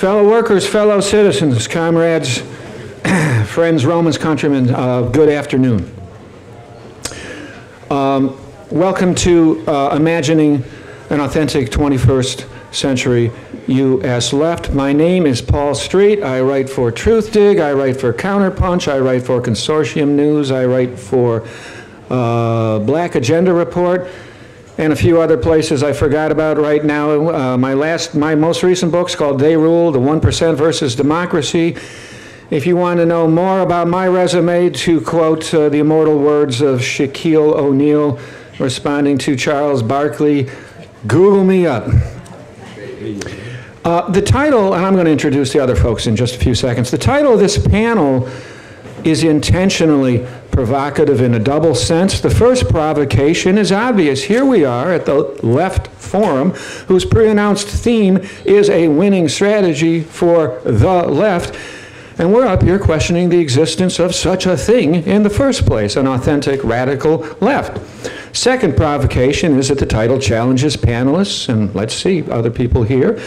Fellow workers, fellow citizens, comrades, friends, Romans, countrymen, good afternoon. Welcome to Imagining an Authentic 21st Century U.S. Left. My name is Paul Street. I write for Truthdig, I write for Counterpunch, I write for Consortium News, I write for Black Agenda Report, and a few other places I forgot about right now. My most recent book's called They Rule, The 1% versus Democracy. If you want to know more about my resume, to quote the immortal words of Shaquille O'Neal responding to Charles Barkley, Google me up. The title, and I'm going to introduce the other folks in just a few seconds, the title of this panel is intentionally provocative in a double sense. The first provocation is obvious. Here we are at the Left Forum, whose pre-announced theme is a winning strategy for the left, and we're up here questioning the existence of such a thing in the first place, an authentic radical left. Second provocation is that the title challenges panelists, and let's see, other people here,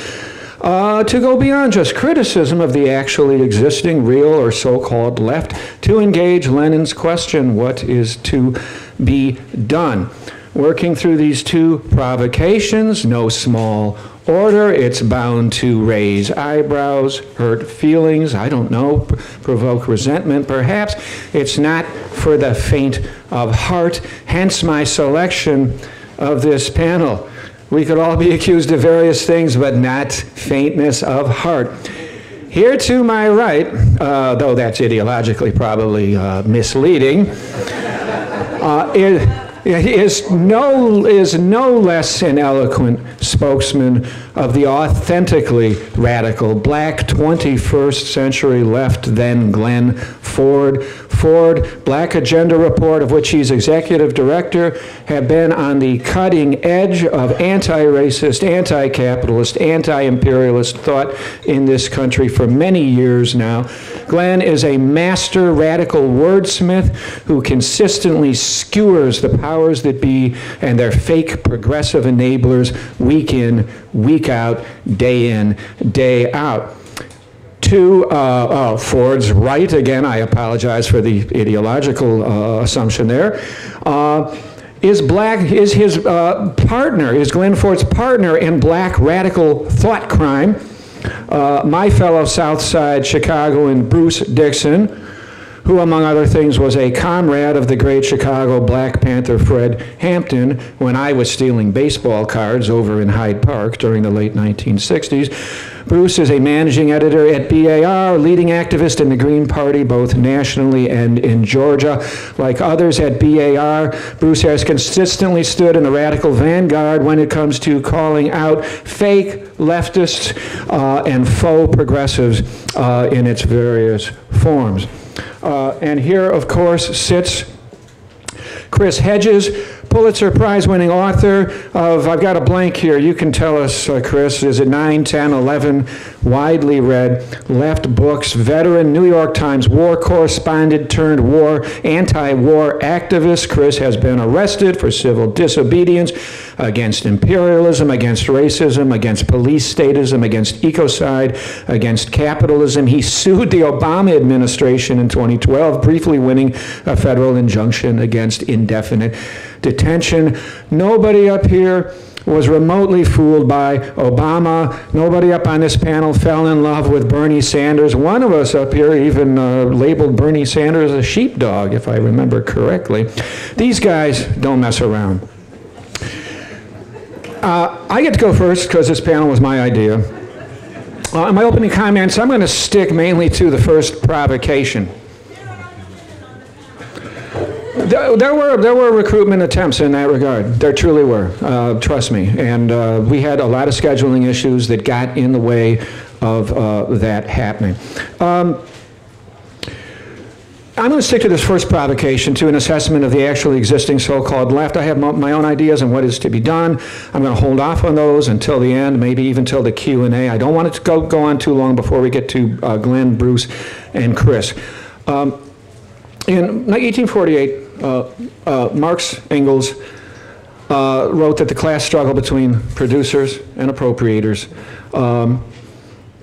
to go beyond just criticism of the actually existing real or so-called left, to engage Lenin's question, what is to be done? Working through these two provocations, no small order, it's bound to raise eyebrows, hurt feelings, I don't know, provoke resentment perhaps. It's not for the faint of heart, hence my selection of this panel. We could all be accused of various things, but not faintness of heart. Here to my right, though that's ideologically probably misleading, is no less an eloquent spokesman of the authentically radical black 21st century left than Glen Ford. Ford, Black Agenda Report, of which he's executive director, have been on the cutting edge of anti-racist, anti-capitalist, anti-imperialist thought in this country for many years now. Glen is a master radical wordsmith who consistently skewers the powers that be and their fake progressive enablers week in, week out, day in, day out. To Ford's right, again, I apologize for the ideological assumption there, is Glen Ford's partner in black radical thought crime, my fellow South Side Chicagoan Bruce Dixon, who, among other things, was a comrade of the great Chicago Black Panther Fred Hampton when I was stealing baseball cards over in Hyde Park during the late 1960s. Bruce is a managing editor at BAR, leading activist in the Green Party, both nationally and in Georgia. Like others at BAR, Bruce has consistently stood in the radical vanguard when it comes to calling out fake leftists and faux progressives in its various forms. And here, of course, sits Chris Hedges, Pulitzer Prize-winning author of, I've got a blank here, you can tell us, Chris, is it 9, 10, 11, widely read left books, veteran New York Times war correspondent turned war, anti-war activist. Chris has been arrested for civil disobedience against imperialism, against racism, against police statism, against ecocide, against capitalism. He sued the Obama administration in 2012, briefly winning a federal injunction against indefinite detention. Nobody up here was remotely fooled by Obama. Nobody up on this panel fell in love with Bernie Sanders. One of us up here even labeled Bernie Sanders a sheepdog, if I remember correctly. These guys don't mess around. I get to go first because this panel was my idea. In my opening comments, I'm going to stick mainly to the first provocation. There were recruitment attempts in that regard. There truly were, trust me. And we had a lot of scheduling issues that got in the way of that happening. I'm going to stick to this first provocation, to an assessment of the actually existing so-called left. I have my own ideas on what is to be done. I'm going to hold off on those until the end, maybe even till the Q&A. I don't want it to go on too long before we get to Glen, Bruce, and Chris. In 1848, Marx, Engels wrote that the class struggle between producers and appropriators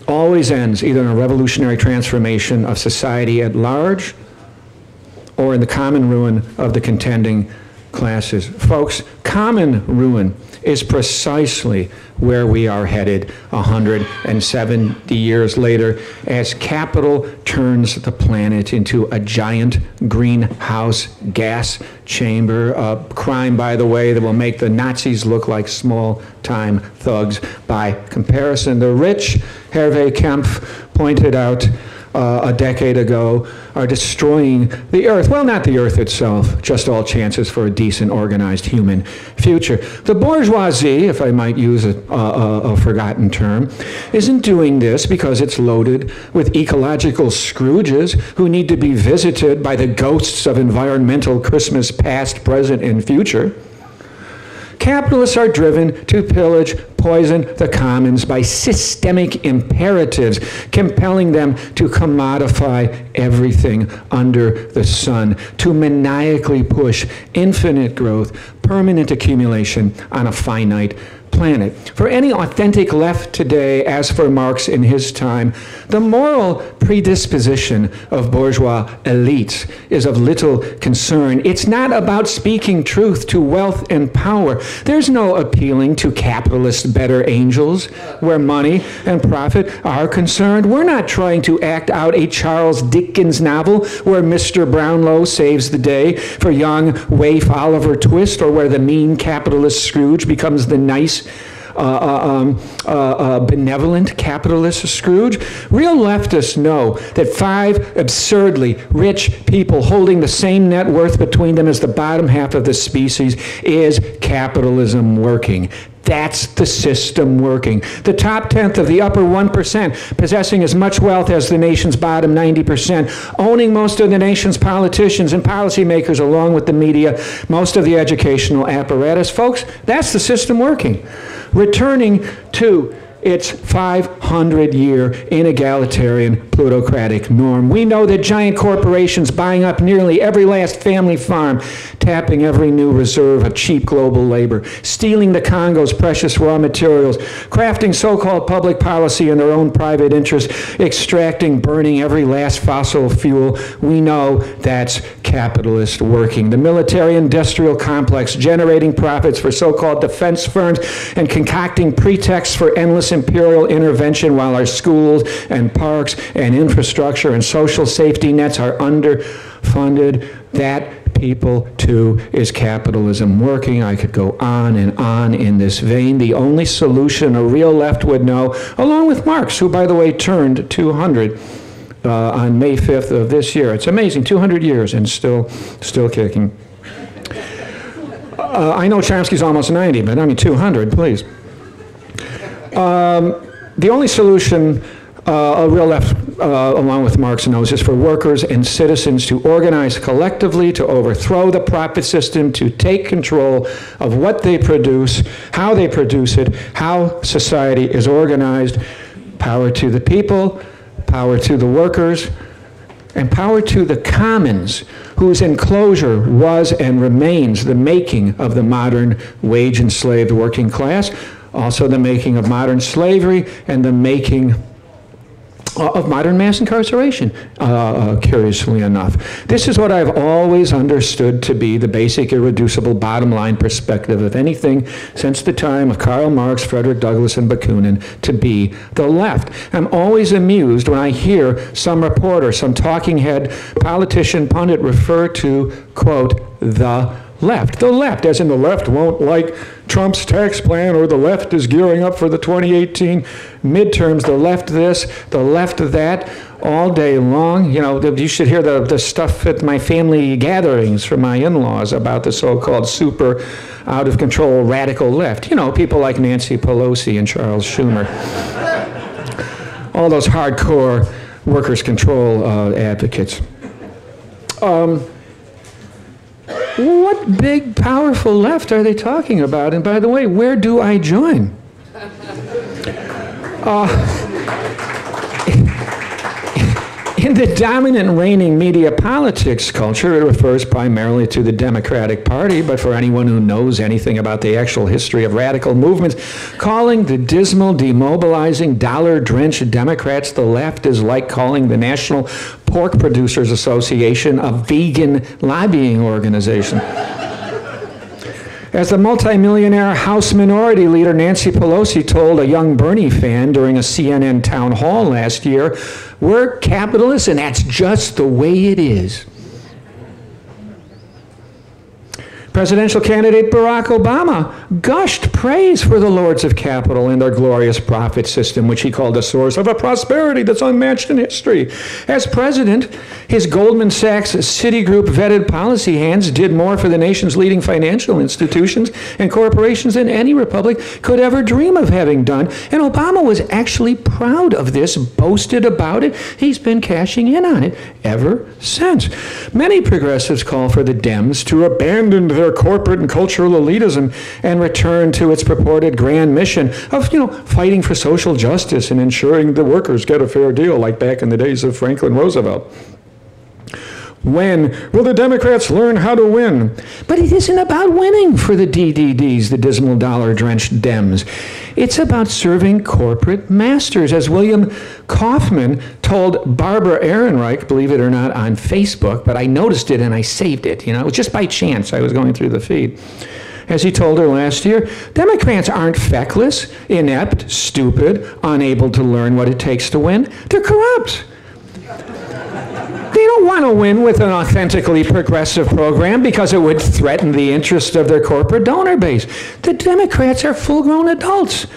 always ends either in a revolutionary transformation of society at large or in the common ruin of the contending classes. Folks, common ruin is precisely where we are headed 170 years later as capital turns the planet into a giant greenhouse gas chamber, a crime, by the way, that will make the Nazis look like small-time thugs by comparison. The rich, Hervé Kempf pointed out a decade ago, are destroying the earth. Well, not the earth itself, just all chances for a decent, organized human future. The bourgeoisie, if I might use a forgotten term, isn't doing this because it's loaded with ecological Scrooges who need to be visited by the ghosts of environmental Christmas past, present, and future. Capitalists are driven to pillage, poison the commons by systemic imperatives, compelling them to commodify everything under the sun, to maniacally push infinite growth, permanent accumulation on a finite planet. For any authentic left today, as for Marx in his time, the moral predisposition of bourgeois elites is of little concern. It's not about speaking truth to wealth and power. There's no appealing to capitalist better angels where money and profit are concerned. We're not trying to act out a Charles Dickens novel where Mr. Brownlow saves the day for young waif Oliver Twist, or where the mean capitalist Scrooge becomes the nice benevolent capitalist Scrooge. Real leftists know that 5 absurdly rich people holding the same net worth between them as the bottom half of the species is capitalism working. That's the system working. The top 10th of the upper 1% possessing as much wealth as the nation's bottom 90%, owning most of the nation's politicians and policymakers along with the media, most of the educational apparatus. Folks, that's the system working. Returning to its 500-year inegalitarian plutocratic norm. We know that giant corporations buying up nearly every last family farm, tapping every new reserve of cheap global labor, stealing the Congo's precious raw materials, crafting so-called public policy in their own private interest, extracting, burning every last fossil fuel. We know that's capitalist working. The military-industrial complex generating profits for so-called defense firms and concocting pretexts for endless imperial intervention while our schools and parks and infrastructure and social safety nets are underfunded. That, people, too, is capitalism working. I could go on and on in this vein. The only solution a real left would know, along with Marx, who, by the way, turned 200 on May 5th of this year. It's amazing, 200 years and still kicking. I know Chomsky's almost 90, but I mean 200, please. The only solution a real left, along with Marx, knows is for workers and citizens to organize collectively, to overthrow the profit system, to take control of what they produce, how they produce it, how society is organized. Power to the people, power to the workers, and power to the commons, whose enclosure was and remains the making of the modern wage-enslaved working class, also the making of modern slavery and the making of modern mass incarceration, curiously enough. This is what I've always understood to be the basic, irreducible, bottom-line perspective of anything since the time of Karl Marx, Frederick Douglass, and Bakunin to be the left. I'm always amused when I hear some reporter, some talking head, politician, pundit refer to, quote, the left. The left, as in the left won't like Trump's tax plan, or the left is gearing up for the 2018 midterms, the left this, the left that, all day long. You know, you should hear the stuff at my family gatherings from my in-laws about the so-called super out-of-control radical left. You know, people like Nancy Pelosi and Charles Schumer. All those hardcore workers' control advocates. What big, powerful left are they talking about? And by the way, where do I join? In the dominant reigning media politics culture, it refers primarily to the Democratic Party, but for anyone who knows anything about the actual history of radical movements, calling the dismal, demobilizing, dollar-drenched Democrats the left is like calling the National Pork Producers Association a vegan lobbying organization. As the multimillionaire House Minority Leader Nancy Pelosi told a young Bernie fan during a CNN town hall last year, "We're capitalists and that's just the way it is." Presidential candidate Barack Obama gushed praise for the lords of capital and their glorious profit system, which he called a source of a prosperity that's unmatched in history. As president, his Goldman Sachs Citigroup vetted policy hands did more for the nation's leading financial institutions and corporations than any republic could ever dream of having done. And Obama was actually proud of this, boasted about it. He's been cashing in on it ever since. Many progressives call for the Dems to abandon their corporate and cultural elitism and return to its purported grand mission of, fighting for social justice and ensuring the workers get a fair deal, like back in the days of Franklin Roosevelt. When will the Democrats learn how to win? But it isn't about winning for the DDDs, the dismal dollar-drenched Dems. It's about serving corporate masters, as William Kaufman told Barbara Ehrenreich, believe it or not, on Facebook, but I noticed it and I saved it. It was just by chance. I was going through the feed. As he told her last year, Democrats aren't feckless, inept, stupid, unable to learn what it takes to win. They're corrupt. They don't want to win with an authentically progressive program because it would threaten the interest of their corporate donor base. The Democrats are full-grown adults.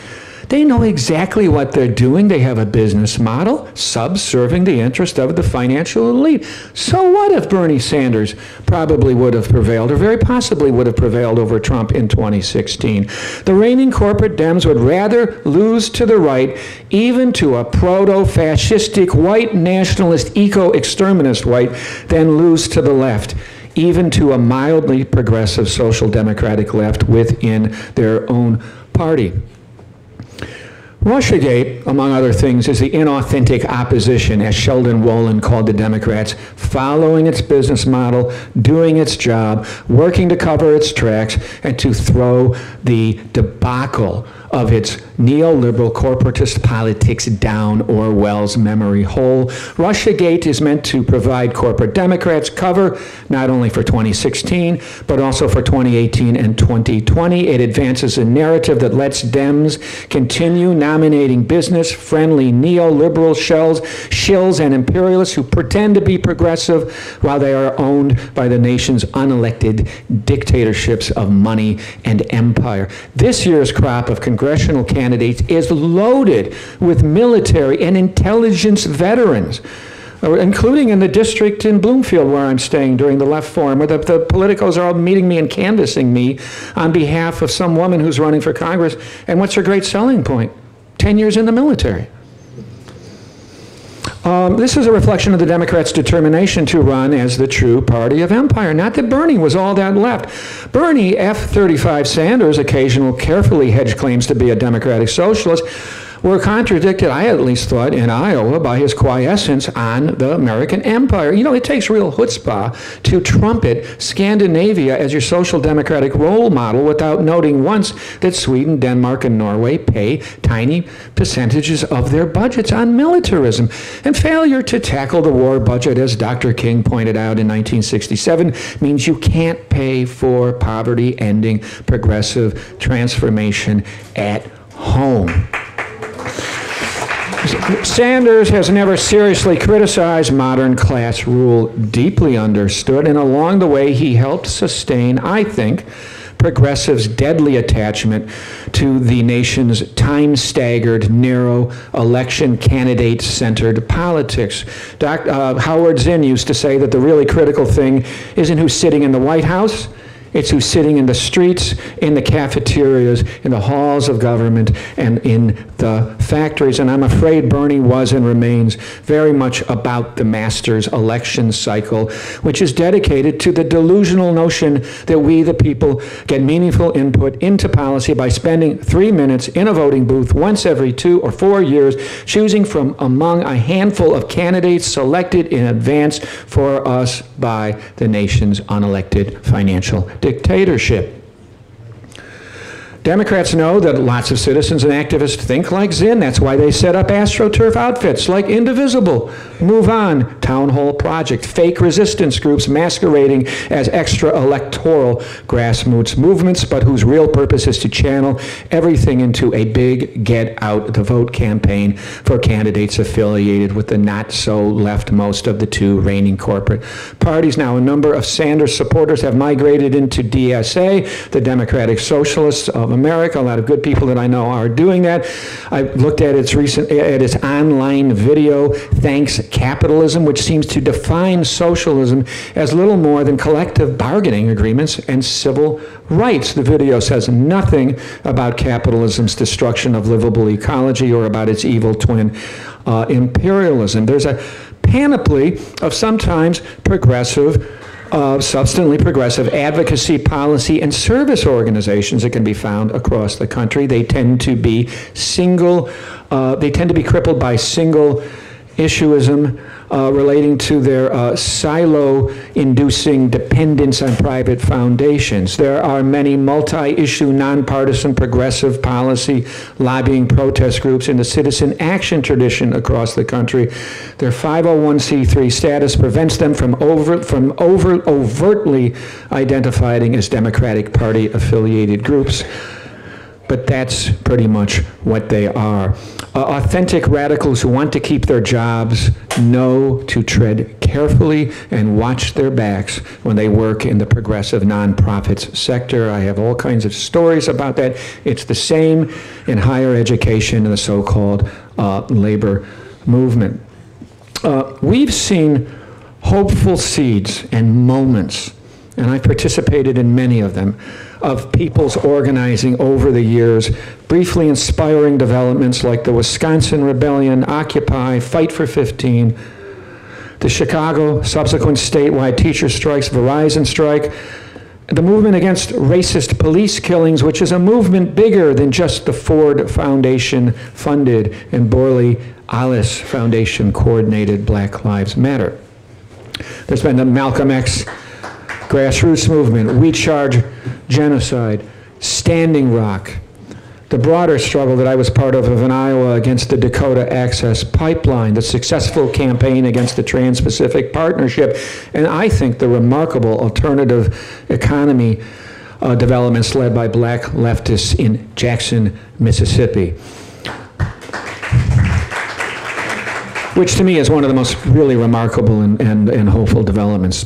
They know exactly what they're doing. They have a business model subserving the interest of the financial elite. So what if Bernie Sanders probably would have prevailed, or very possibly would have prevailed over Trump in 2016? The reigning corporate Dems would rather lose to the right, even to a proto-fascistic white nationalist, eco-exterminist white, than lose to the left, even to a mildly progressive social democratic left within their own party. Russiagate, among other things, is the inauthentic opposition, as Sheldon Wolin called the Democrats, following its business model, doing its job, working to cover its tracks, and to throw the debacle of its neoliberal corporatist politics down Orwell's memory hole. Russiagate is meant to provide corporate Democrats cover, not only for 2016, but also for 2018 and 2020. It advances a narrative that lets Dems continue nominating business-friendly neoliberal shills and imperialists who pretend to be progressive while they are owned by the nation's unelected dictatorships of money and empire. This year's crop of congressional candidates is loaded with military and intelligence veterans, including in the district in Bloomfield where I'm staying during the left forum, where the politicos are all meeting me and canvassing me on behalf of some woman who's running for Congress. And what's her great selling point? 10 years in the military. This is a reflection of the Democrats' determination to run as the true party of empire. Not that Bernie was all that left. Bernie F-35 Sanders' occasional carefully hedged claims to be a democratic socialist were contradicted, I at least thought, in Iowa by his quiescence on the American empire. It takes real chutzpah to trumpet Scandinavia as your social democratic role model without noting once that Sweden, Denmark, and Norway pay tiny percentages of their budgets on militarism. And failure to tackle the war budget, as Dr. King pointed out in 1967, means you can't pay for poverty-ending progressive transformation at home. Sanders has never seriously criticized modern class rule, deeply understood, and along the way he helped sustain, I think, progressives' deadly attachment to the nation's time-staggered, narrow, election candidate-centered politics. Howard Zinn used to say that the really critical thing isn't who's sitting in the White House, It's who's sitting in the streets, in the cafeterias, in the halls of government, and in the factories. And I'm afraid Bernie was and remains very much about the master's election cycle, which is dedicated to the delusional notion that we, the people, get meaningful input into policy by spending 3 minutes in a voting booth once every 2 or 4 years, choosing from among a handful of candidates selected in advance for us by the nation's unelected financial dictatorship. Democrats know that lots of citizens and activists think like Zinn. That's why they set up AstroTurf outfits like Indivisible, Move On, Town Hall Project, fake resistance groups masquerading as extra-electoral grassroots movements, but whose real purpose is to channel everything into a big get-out-the-vote campaign for candidates affiliated with the not-so-leftmost of the two reigning corporate parties. Now, a number of Sanders supporters have migrated into DSA, the Democratic Socialists of America. A lot of good people that I know are doing that. I looked at its online video, Thanks Capitalism, which seems to define socialism as little more than collective bargaining agreements and civil rights. The video says nothing about capitalism's destruction of livable ecology or about its evil twin, imperialism. There's a panoply of sometimes progressive, substantially progressive advocacy, policy, and service organizations that can be found across the country. They tend to be crippled by single issuism relating to their silo-inducing dependence on private foundations. There are many multi-issue, nonpartisan, progressive policy, lobbying protest groups in the citizen action tradition across the country. Their 501c3 status prevents them from overtly identifying as Democratic Party affiliated groups. But that's pretty much what they are. Authentic radicals who want to keep their jobs know to tread carefully and watch their backs when they work in the progressive nonprofits sector. I have all kinds of stories about that. It's the same in higher education and the so-called labor movement. We've seen hopeful seeds and moments, and I participated in many of them, of people's organizing over the years, briefly inspiring developments like the Wisconsin Rebellion, Occupy, Fight for 15, the Chicago subsequent statewide teacher strikes, Verizon strike, the movement against racist police killings, which is a movement bigger than just the Ford Foundation funded and Borley Alice Foundation coordinated Black Lives Matter. There's been the Malcolm X grassroots movement, We Charge Genocide, Standing Rock, the broader struggle that I was part of in Iowa against the Dakota Access Pipeline, the successful campaign against the Trans-Pacific Partnership, and I think the remarkable alternative economy developments led by black leftists in Jackson, Mississippi, which to me is one of the most really remarkable and hopeful developments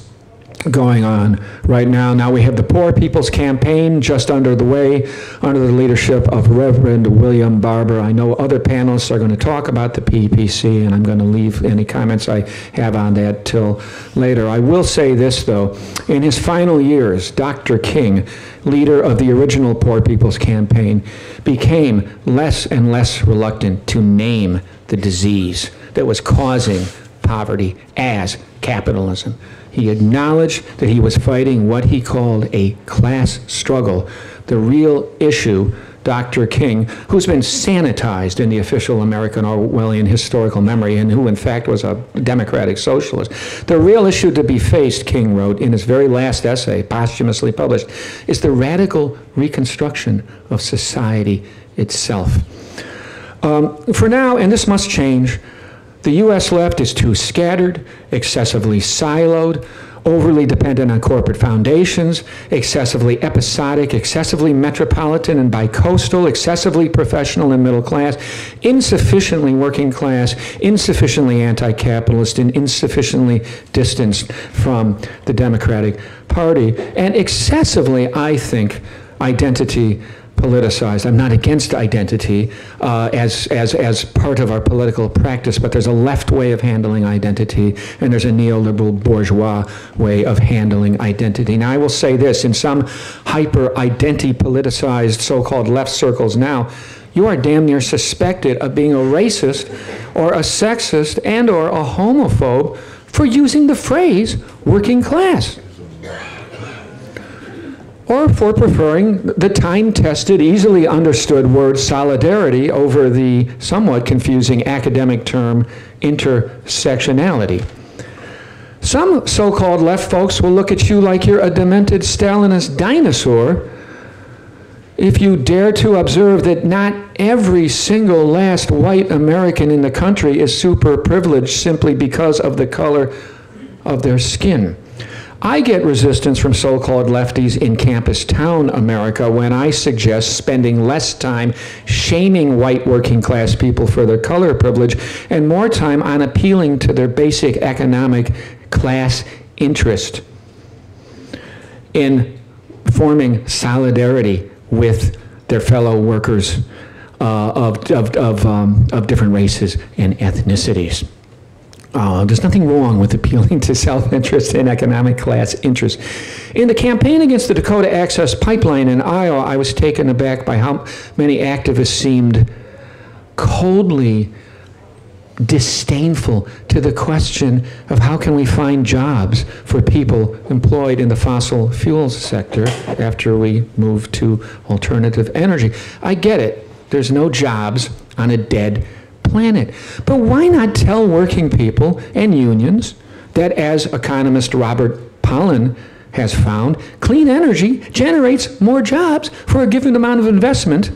going on right now. Now we have the Poor People's Campaign just under the way, under the leadership of Reverend William Barber. I know other panelists are going to talk about the PPC, and I'm going to leave any comments I have on that till later. I will say this, though. In his final years, Dr. King, leader of the original Poor People's Campaign, became less and less reluctant to name the disease that was causing poverty as capitalism. He acknowledged that he was fighting what he called a class struggle. The real issue, Dr. King, who's been sanitized in the official American Orwellian historical memory and who in fact was a democratic socialist, the real issue to be faced, King wrote in his very last essay, posthumously published, is the radical reconstruction of society itself. For now, and this must change, the U.S. left is too scattered, excessively siloed, overly dependent on corporate foundations, excessively episodic, excessively metropolitan and bicoastal, excessively professional and middle class, insufficiently working class, insufficiently anti-capitalist, and insufficiently distanced from the Democratic Party, and excessively, I think, identity politicized. I'm not against identity as part of our political practice, but there's a left way of handling identity, and there's a neoliberal bourgeois way of handling identity. Now, I will say this, in some hyper-identity-politicized so-called left circles now, you are damn near suspected of being a racist or a sexist and or a homophobe for using the phrase working class, or for preferring the time-tested, easily understood word solidarity over the somewhat confusing academic term intersectionality. Some so-called left folks will look at you like you're a demented Stalinist dinosaur if you dare to observe that not every single last white American in the country is super privileged simply because of the color of their skin. I get resistance from so-called lefties in campus town America when I suggest spending less time shaming white working class people for their color privilege and more time on appealing to their basic economic class interest in forming solidarity with their fellow workers of different races and ethnicities. There's nothing wrong with appealing to self-interest and economic class interest. In the campaign against the Dakota Access Pipeline in Iowa, I was taken aback by how many activists seemed coldly disdainful to the question of how can we find jobs for people employed in the fossil fuels sector after we move to alternative energy. I get it. There's no jobs on a dead planet. But why not tell working people and unions that, as economist Robert Pollin has found, clean energy generates more jobs for a given amount of investment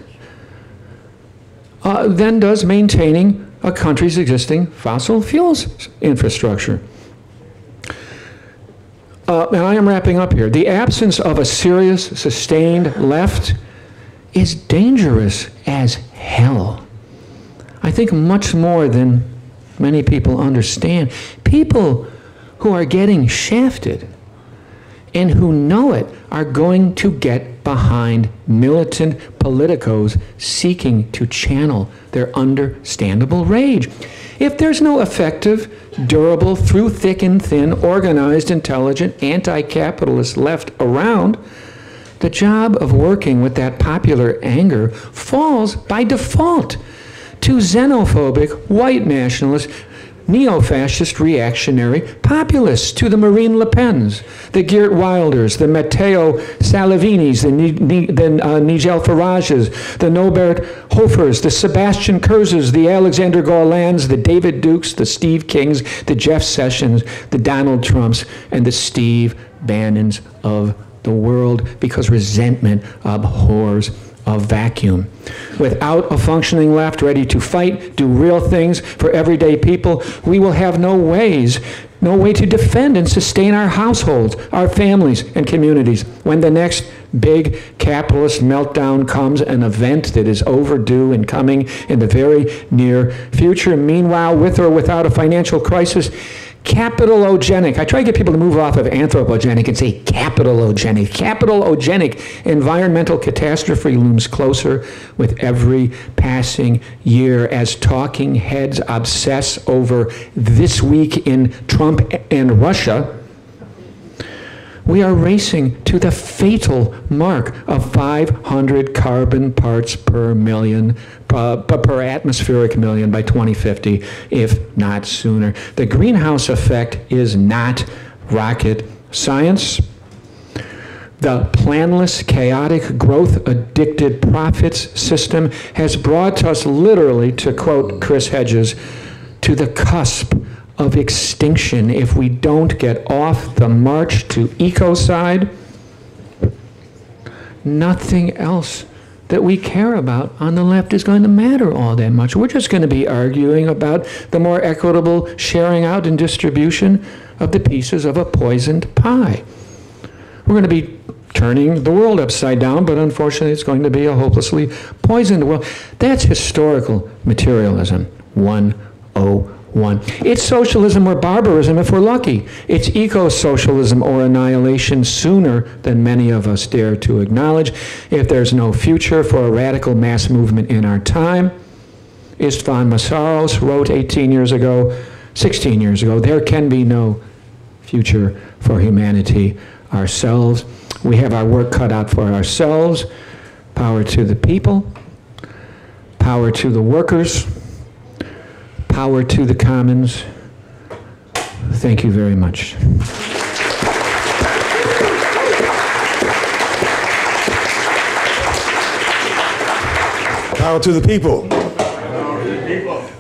than does maintaining a country's existing fossil fuels infrastructure. And I am wrapping up here. The absence of a serious, sustained left is dangerous as hell. I think much more than many people understand. People who are getting shafted and who know it are going to get behind militant politicos seeking to channel their understandable rage. If there's no effective, durable, through thick and thin, organized, intelligent, anti-capitalist left around, the job of working with that popular anger falls by default to xenophobic, white nationalist, neo-fascist, reactionary populists, to the Marine Le Pens, the Geert Wilders, the Matteo Salvinis, the Nigel Farages, the Norbert Hofers, the Sebastian Kurzes, the Alexander Garlands, the David Dukes, the Steve Kings, the Jeff Sessions, the Donald Trumps, and the Steve Bannons of the world, because resentment abhors a vacuum. Without a functioning left ready to fight, do real things for everyday people, we will have no way to defend and sustain our households, our families, and communities. When the next big capitalist meltdown comes, an event that is overdue and coming in the very near future. Meanwhile, with or without a financial crisis, capitalogenic. I try to get people to move off of anthropogenic and say capitalogenic. Capitalogenic environmental catastrophe looms closer with every passing year as talking heads obsess over this week in Trump and Russia. We are racing to the fatal mark of 500 carbon parts per million, per atmospheric million by 2050, if not sooner. The greenhouse effect is not rocket science. The planless, chaotic, growth-addicted profits system has brought us literally, to quote Chris Hedges, to the cusp of extinction if we don't get off the march to ecocide. Nothing else that we care about on the left is going to matter all that much. We're just going to be arguing about the more equitable sharing out and distribution of the pieces of a poisoned pie. We're going to be turning the world upside down, but unfortunately it's going to be a hopelessly poisoned world. That's historical materialism 101. one. It's socialism or barbarism if we're lucky. It's eco-socialism or annihilation sooner than many of us dare to acknowledge. If there's no future for a radical mass movement in our time, Istvan Massaros wrote 16 years ago, there can be no future for humanity ourselves. We have our work cut out for ourselves. Power to the people, power to the workers, power to the commons. Thank you very much. Power to the people.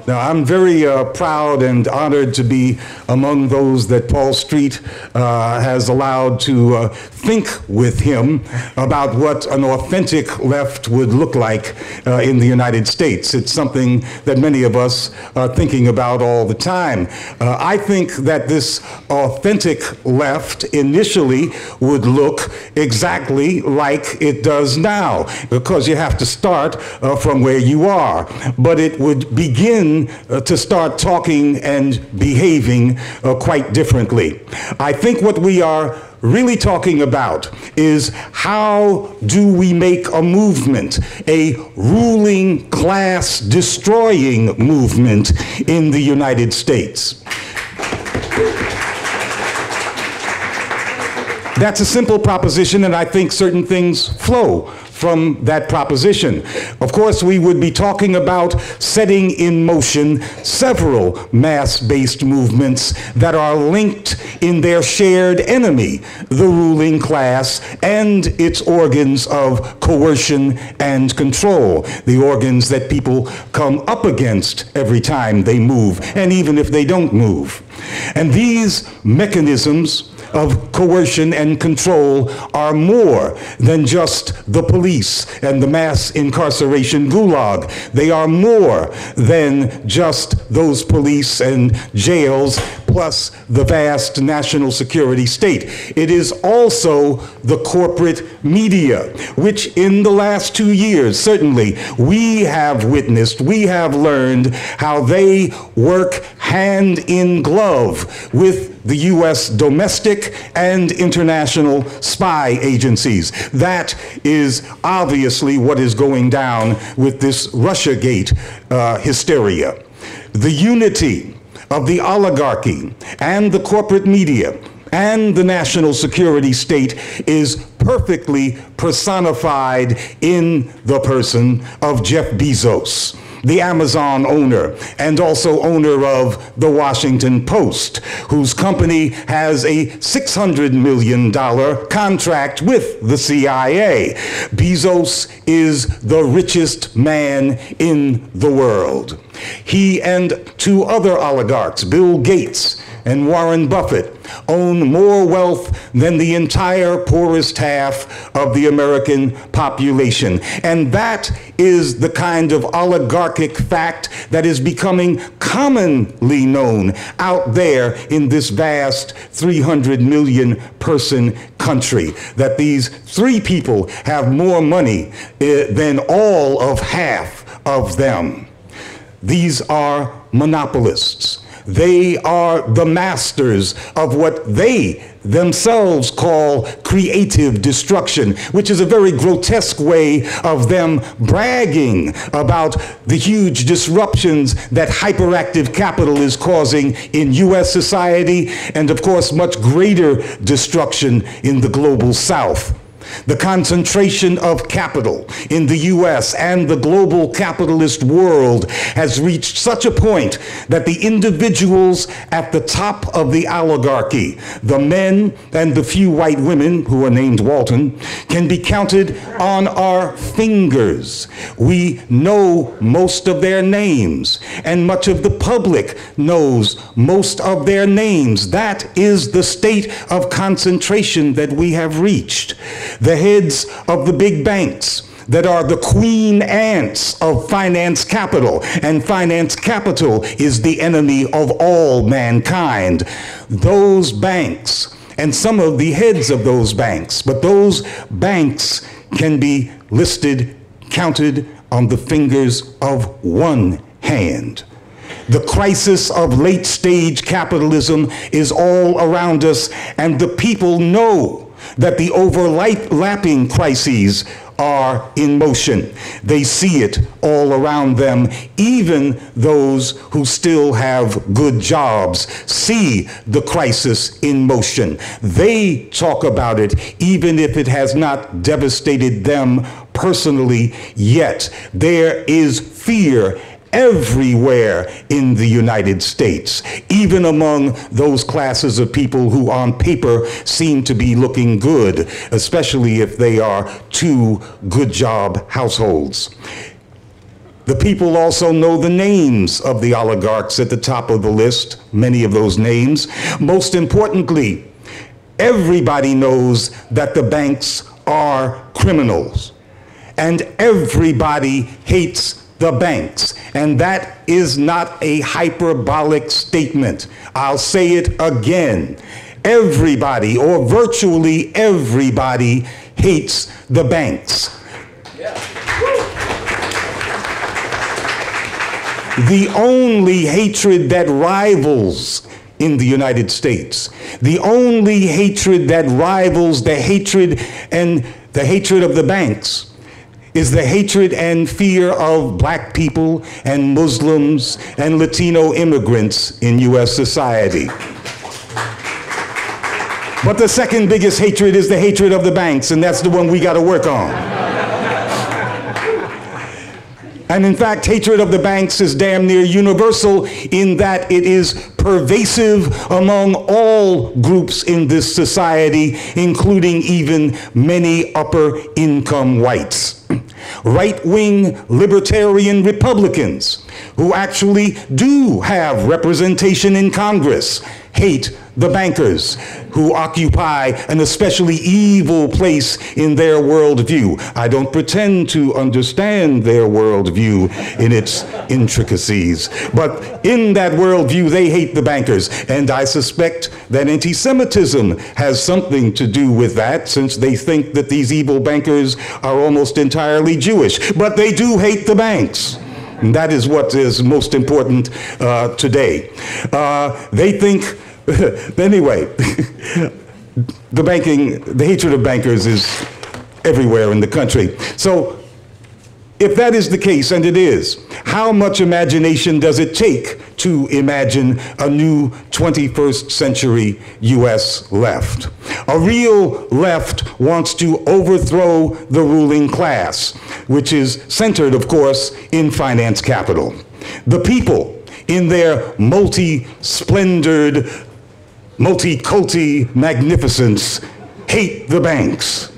Now, I'm very proud and honored to be among those that Paul Street has allowed to think with him about what an authentic left would look like in the United States. It's something that many of us are thinking about all the time. I think that this authentic left initially would look exactly like it does now, because you have to start from where you are. But it would begin to start talking and behaving quite differently. I think what we are really talking about is how do we make a movement, a ruling class destroying movement in the United States. That's a simple proposition, and I think certain things flow from that proposition. Of course, we would be talking about setting in motion several mass-based movements that are linked in their shared enemy, the ruling class and its organs of coercion and control, the organs that people come up against every time they move, and even if they don't move. And these mechanisms of coercion and control are more than just the police and the mass incarceration gulag. They are more than just those police and jails plus the vast national security state. It is also the corporate media, which in the last 2 years, certainly, we have witnessed, we have learned how they work hand in glove with the U.S. domestic and international spy agencies. That is obviously what is going down with this Russiagate hysteria. The unity of the oligarchy and the corporate media and the national security state is perfectly personified in the person of Jeff Bezos, the Amazon owner, and also owner of the Washington Post, whose company has a $600 million contract with the CIA. Bezos is the richest man in the world. He and two other oligarchs, Bill Gates and Warren Buffett, own more wealth than the entire poorest half of the American population. And that is the kind of oligarchic fact that is becoming commonly known out there in this vast 300 million person country, that these three people have more money than all of half of them. These are monopolists. They are the masters of what they themselves call creative destruction, which is a very grotesque way of them bragging about the huge disruptions that hyperactive capital is causing in U.S. society, and of course much greater destruction in the global South. The concentration of capital in the U.S. and the global capitalist world has reached such a point that the individuals at the top of the oligarchy, the men and the few white women who are named Walton, can be counted on our fingers. We know most of their names, and much of the public knows most of their names. That is the state of concentration that we have reached. The heads of the big banks that are the queen ants of finance capital, and finance capital is the enemy of all mankind. Those banks, and some of the heads of those banks, but those banks can be listed, counted on the fingers of one hand. The crisis of late-stage capitalism is all around us, and the people know that the overlapping crises are in motion. They see it all around them. Even those who still have good jobs see the crisis in motion. They talk about it even if it has not devastated them personally yet. There is fear everywhere in the United States, even among those classes of people who on paper seem to be looking good, especially if they are two good job households. The people also know the names of the oligarchs at the top of the list, many of those names. Most importantly, everybody knows that the banks are criminals, and everybody hates the banks, and that is not a hyperbolic statement. I'll say it again. Everybody, or virtually everybody, hates the banks. The only hatred that rivals in the United States, the only hatred that rivals the hatred of the banks, is the hatred and fear of black people and Muslims and Latino immigrants in U.S. society. But the second biggest hatred is the hatred of the banks, and that's the one we got to work on. And in fact, hatred of the banks is damn near universal in that it is pervasive among all groups in this society, including even many upper-income whites. Right-wing libertarian Republicans who actually do have representation in Congress hate the bankers who occupy an especially evil place in their worldview. I don't pretend to understand their worldview in its intricacies, but in that worldview, they hate the bankers. And I suspect that anti-Semitism has something to do with that, since they think that these evil bankers are almost entirely Jewish. But they do hate the banks. And that is what is most important today. They think, anyway, the hatred of bankers is everywhere in the country. So if that is the case, and it is, how much imagination does it take to imagine a new 21st century U.S. left? A real left wants to overthrow the ruling class, which is centered, of course, in finance capital. The people, in their multi-splendored, multi-culti magnificence, hate the banks.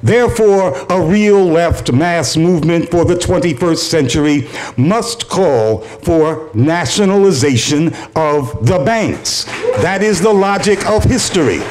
Therefore, a real left mass movement for the 21st century must call for nationalization of the banks. That is the logic of history.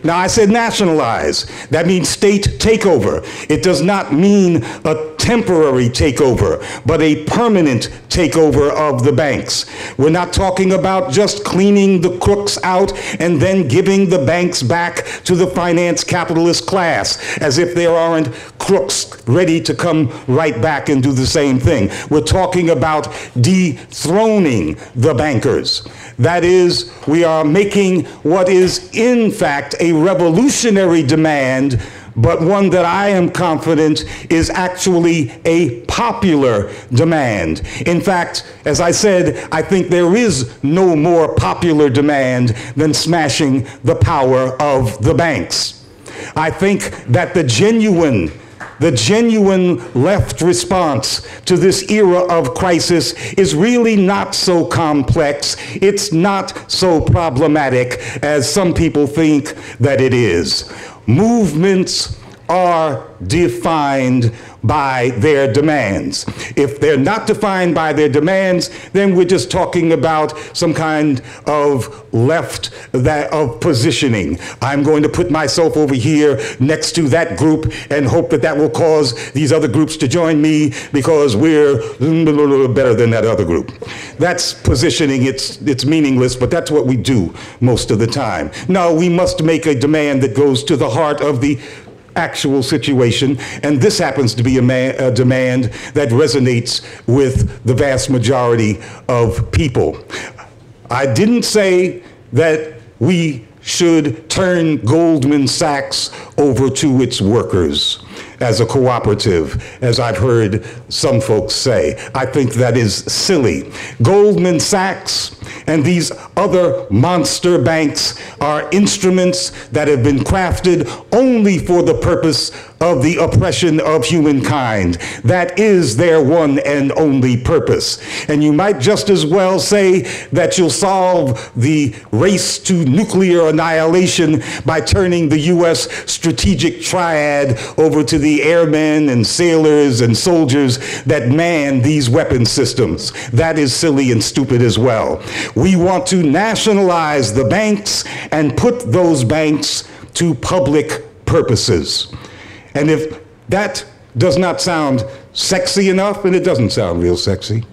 Now, I said nationalize. That means state takeover. It does not mean a temporary takeover, but a permanent takeover of the banks. We're not talking about just cleaning the crooks out and then giving the banks back to the finance capitalist class, as if there aren't crooks ready to come right back and do the same thing. We're talking about dethroning the bankers. That is, we are making what is in fact a revolutionary demand, but one that I am confident is actually a popular demand. In fact, as I said, I think there is no more popular demand than smashing the power of the banks. I think that the genuine left response to this era of crisis is really not so complex. It's not so problematic as some people think that it is. Movements are defined by their demands. If they're not defined by their demands, then we're just talking about some kind of left of positioning. I'm going to put myself over here next to that group and hope that that will cause these other groups to join me because we're better than that other group. That's positioning. It's meaningless, but that's what we do most of the time. No, we must make a demand that goes to the heart of the actual situation, and this happens to be a demand that resonates with the vast majority of people. I didn't say that we should turn Goldman Sachs over to its workers as a cooperative, as I've heard some folks say. I think that is silly. Goldman Sachs and these other monster banks are instruments that have been crafted only for the purpose of the oppression of humankind. That is their one and only purpose. And you might just as well say that you'll solve the race to nuclear annihilation by turning the U.S. strategic triad over to the airmen and sailors and soldiers that man these weapon systems. That is silly and stupid as well. We want to nationalize the banks and put those banks to public purposes. And if that does not sound sexy enough, and it doesn't sound real sexy,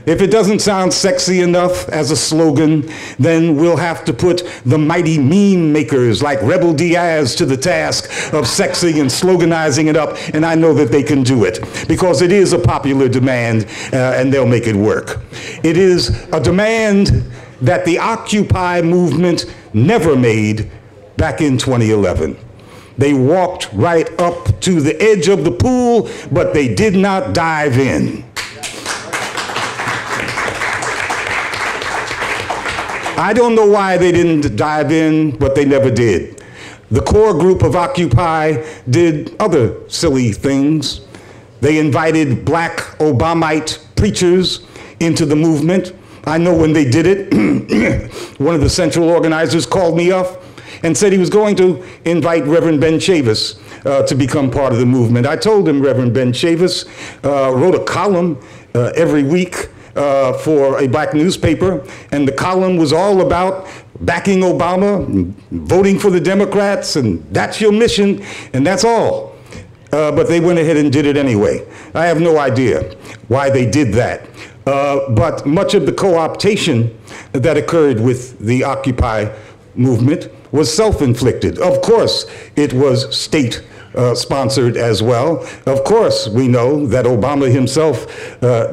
if it doesn't sound sexy enough as a slogan, then we'll have to put the mighty meme makers like Rebel Diaz to the task of sexing and sloganizing it up, and I know that they can do it, because it is a popular demand, and they'll make it work. It is a demand that the Occupy movement never made back in 2011. They walked right up to the edge of the pool, but they did not dive in. I don't know why they didn't dive in, but they never did. The core group of Occupy did other silly things. They invited black Obamite preachers into the movement. I know when they did it, one of the central organizers called me up and said he was going to invite Reverend Ben Chavis to become part of the movement. I told him Reverend Ben Chavis wrote a column every week for a black newspaper, and the column was all about backing Obama, voting for the Democrats, and that's your mission, and that's all. But they went ahead and did it anyway. I have no idea why they did that. But much of the co-optation that occurred with the Occupy movement was self-inflicted. Of course, it was state sponsored as well. Of course, we know that Obama himself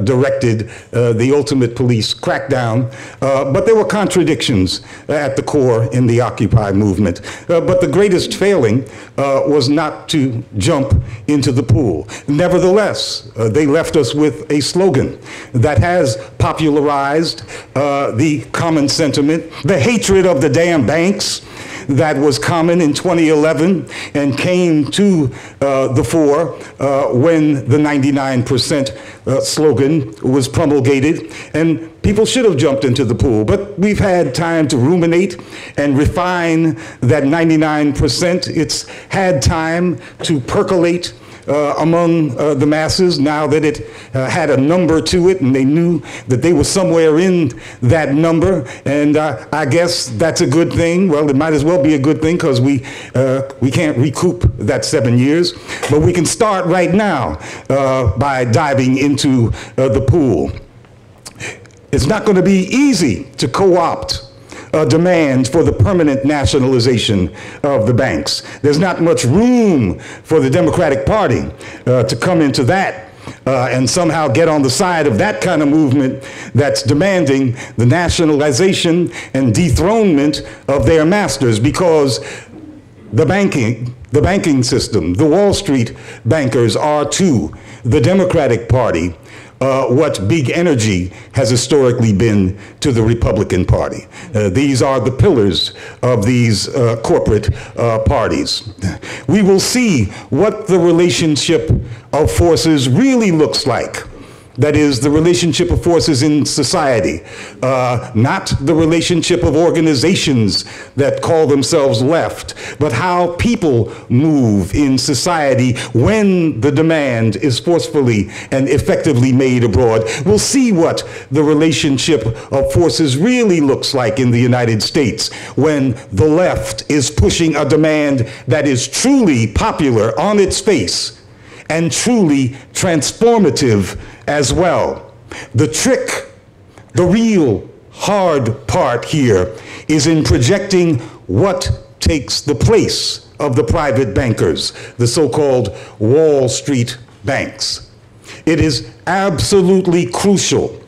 directed the ultimate police crackdown, but there were contradictions at the core in the Occupy movement. But the greatest failing was not to jump into the pool. Nevertheless, they left us with a slogan that has popularized the common sentiment, the hatred of the damn banks, that was common in 2011 and came to the fore when the 99% slogan was promulgated, and people should have jumped into the pool. But we've had time to ruminate and refine that 99%. It's had time to percolate among the masses now that it had a number to it, and they knew that they were somewhere in that number, and I guess that's a good thing. Well, it might as well be a good thing, because we can't recoup that 7 years, but we can start right now by diving into the pool. It's not going to be easy to co-opt a demand for the permanent nationalization of the banks. There's not much room for the Democratic Party to come into that and somehow get on the side of that kind of movement that's demanding the nationalization and dethronement of their masters, because the banking system, the Wall Street bankers are to the Democratic Party what big energy has historically been to the Republican Party. These are the pillars of these corporate parties. We will see what the relationship of forces really looks like. That is, the relationship of forces in society, not the relationship of organizations that call themselves left, but how people move in society when the demand is forcefully and effectively made abroad. We'll see what the relationship of forces really looks like in the United States when the left is pushing a demand that is truly popular on its face and truly transformative as well. The trick, the real hard part here, is in projecting what takes the place of the private bankers, the so-called Wall Street banks. It is absolutely crucial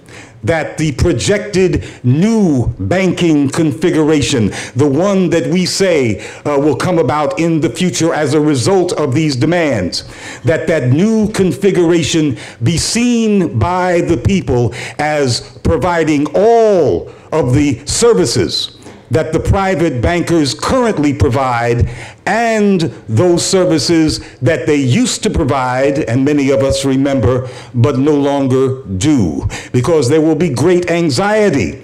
that the projected new banking configuration, the one that we say will come about in the future as a result of these demands, that that new configuration be seen by the people as providing all of the services that the private bankers currently provide and those services that they used to provide, and many of us remember, but no longer do, because there will be great anxiety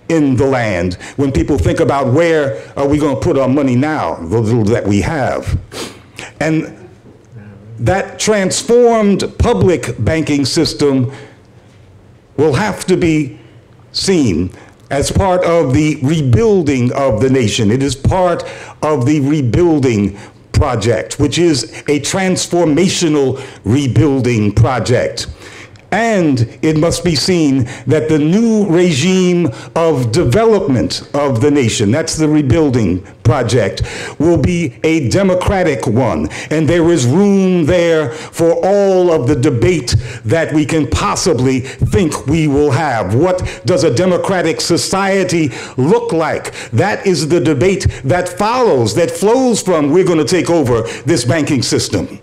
in the land when people think about where are we going to put our money now, the little that we have. And that transformed public banking system will have to be seen as part of the rebuilding of the nation. It is part of the rebuilding project, which is a transformational rebuilding project. And it must be seen that the new regime of development of the nation, that's the rebuilding project, will be a democratic one. And there is room there for all of the debate that we can possibly think we will have. What does a democratic society look like? That is the debate that follows, that flows from we're going to take over this banking system.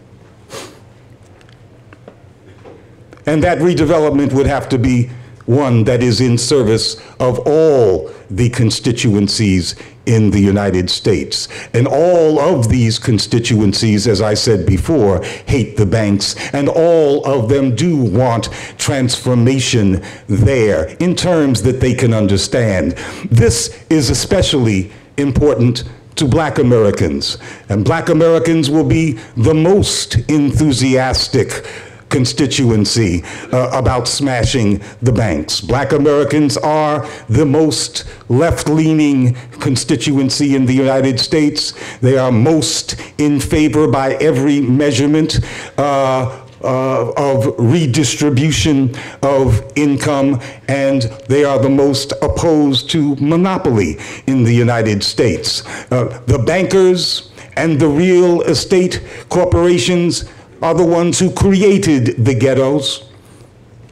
And that redevelopment would have to be one that is in service of all the constituencies in the United States. And all of these constituencies, as I said before, hate the banks, and all of them do want transformation there in terms that they can understand. This is especially important to Black Americans, and Black Americans will be the most enthusiastic constituency about smashing the banks. Black Americans are the most left-leaning constituency in the United States. They are most in favor by every measurement of redistribution of income, and they are the most opposed to monopoly in the United States. The bankers and the real estate corporations are the ones who created the ghettos,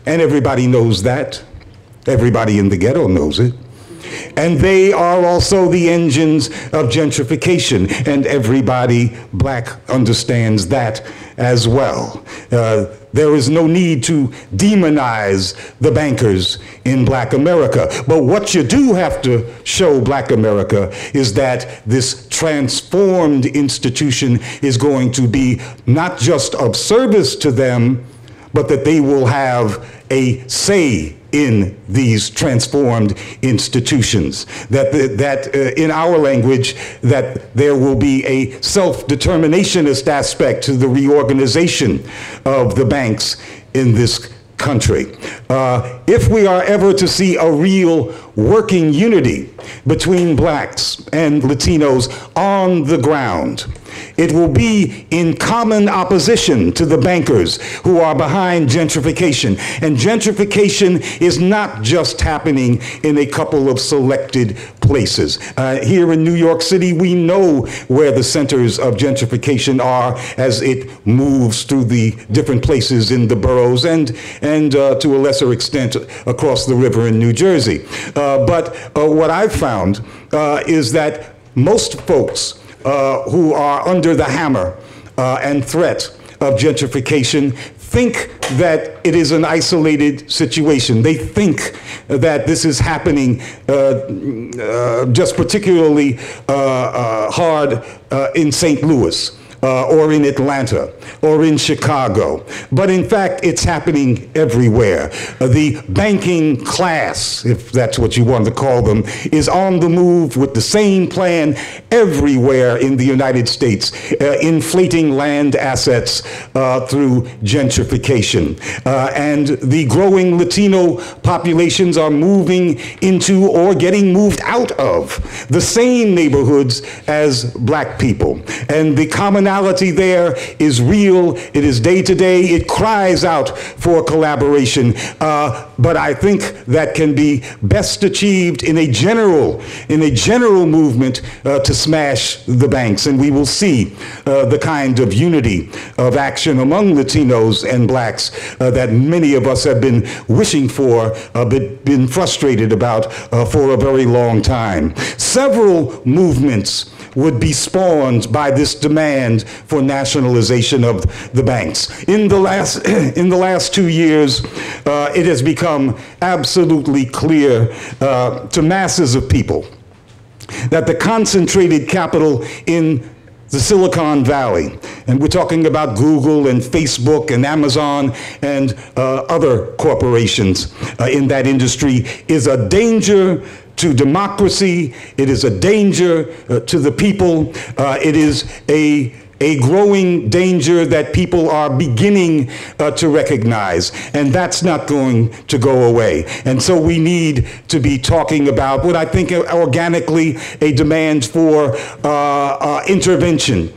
and everybody knows that. Everybody in the ghetto knows it. And they are also the engines of gentrification, and everybody Black understands that as well. There is no need to demonize the bankers in Black America. But what you do have to show Black America is that this transformed institution is going to be not just of service to them, but that they will have a say in these transformed institutions, that in our language, that there will be a self-determinationist aspect to the reorganization of the banks in this country. If we are ever to see a real working unity between Blacks and Latinos on the ground, it will be in common opposition to the bankers who are behind gentrification. And gentrification is not just happening in a couple of selected places. Here in New York City, we know where the centers of gentrification are as it moves through the different places in the boroughs and to a lesser extent across the river in New Jersey. But what I've found is that most folks who are under the hammer and threat of gentrification think that it is an isolated situation. They think that this is happening just particularly hard in St. Louis. Or in Atlanta, or in Chicago. But in fact, it's happening everywhere. The banking class, if that's what you want to call them, is on the move with the same plan everywhere in the United States, inflating land assets through gentrification. And the growing Latino populations are moving into or getting moved out of the same neighborhoods as Black people. And the commonality reality there is real. It is day to day. It cries out for collaboration. But I think that can be best achieved in a general movement to smash the banks. And we will see the kind of unity of action among Latinos and blacks that many of us have been wishing for, but been frustrated about for a very long time. Several movements would be spawned by this demand for nationalization of the banks. In the last 2 years, it has become absolutely clear to masses of people that the concentrated capital in the Silicon Valley, and we're talking about Google and Facebook and Amazon and other corporations in that industry, is a danger to democracy. It is a danger to the people. It is a growing danger that people are beginning to recognize, and that's not going to go away. And so we need to be talking about what I think organically a demand for intervention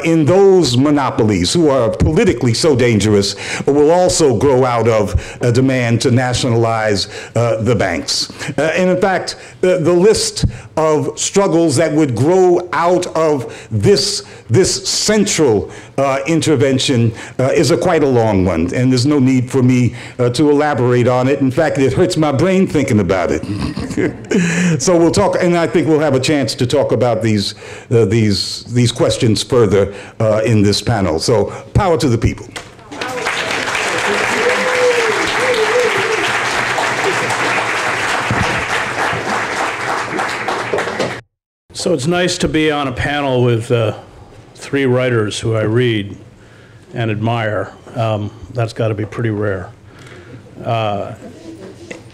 in those monopolies who are politically so dangerous, will also grow out of a demand to nationalize the banks. And in fact, the list of struggles that would grow out of this central intervention is quite a long one, and there's no need for me to elaborate on it. In fact, it hurts my brain thinking about it. So we'll talk, and I think we'll have a chance to talk about these questions further in this panel. So power to the people. So it's nice to be on a panel with three writers who I read and admire. That's got to be pretty rare.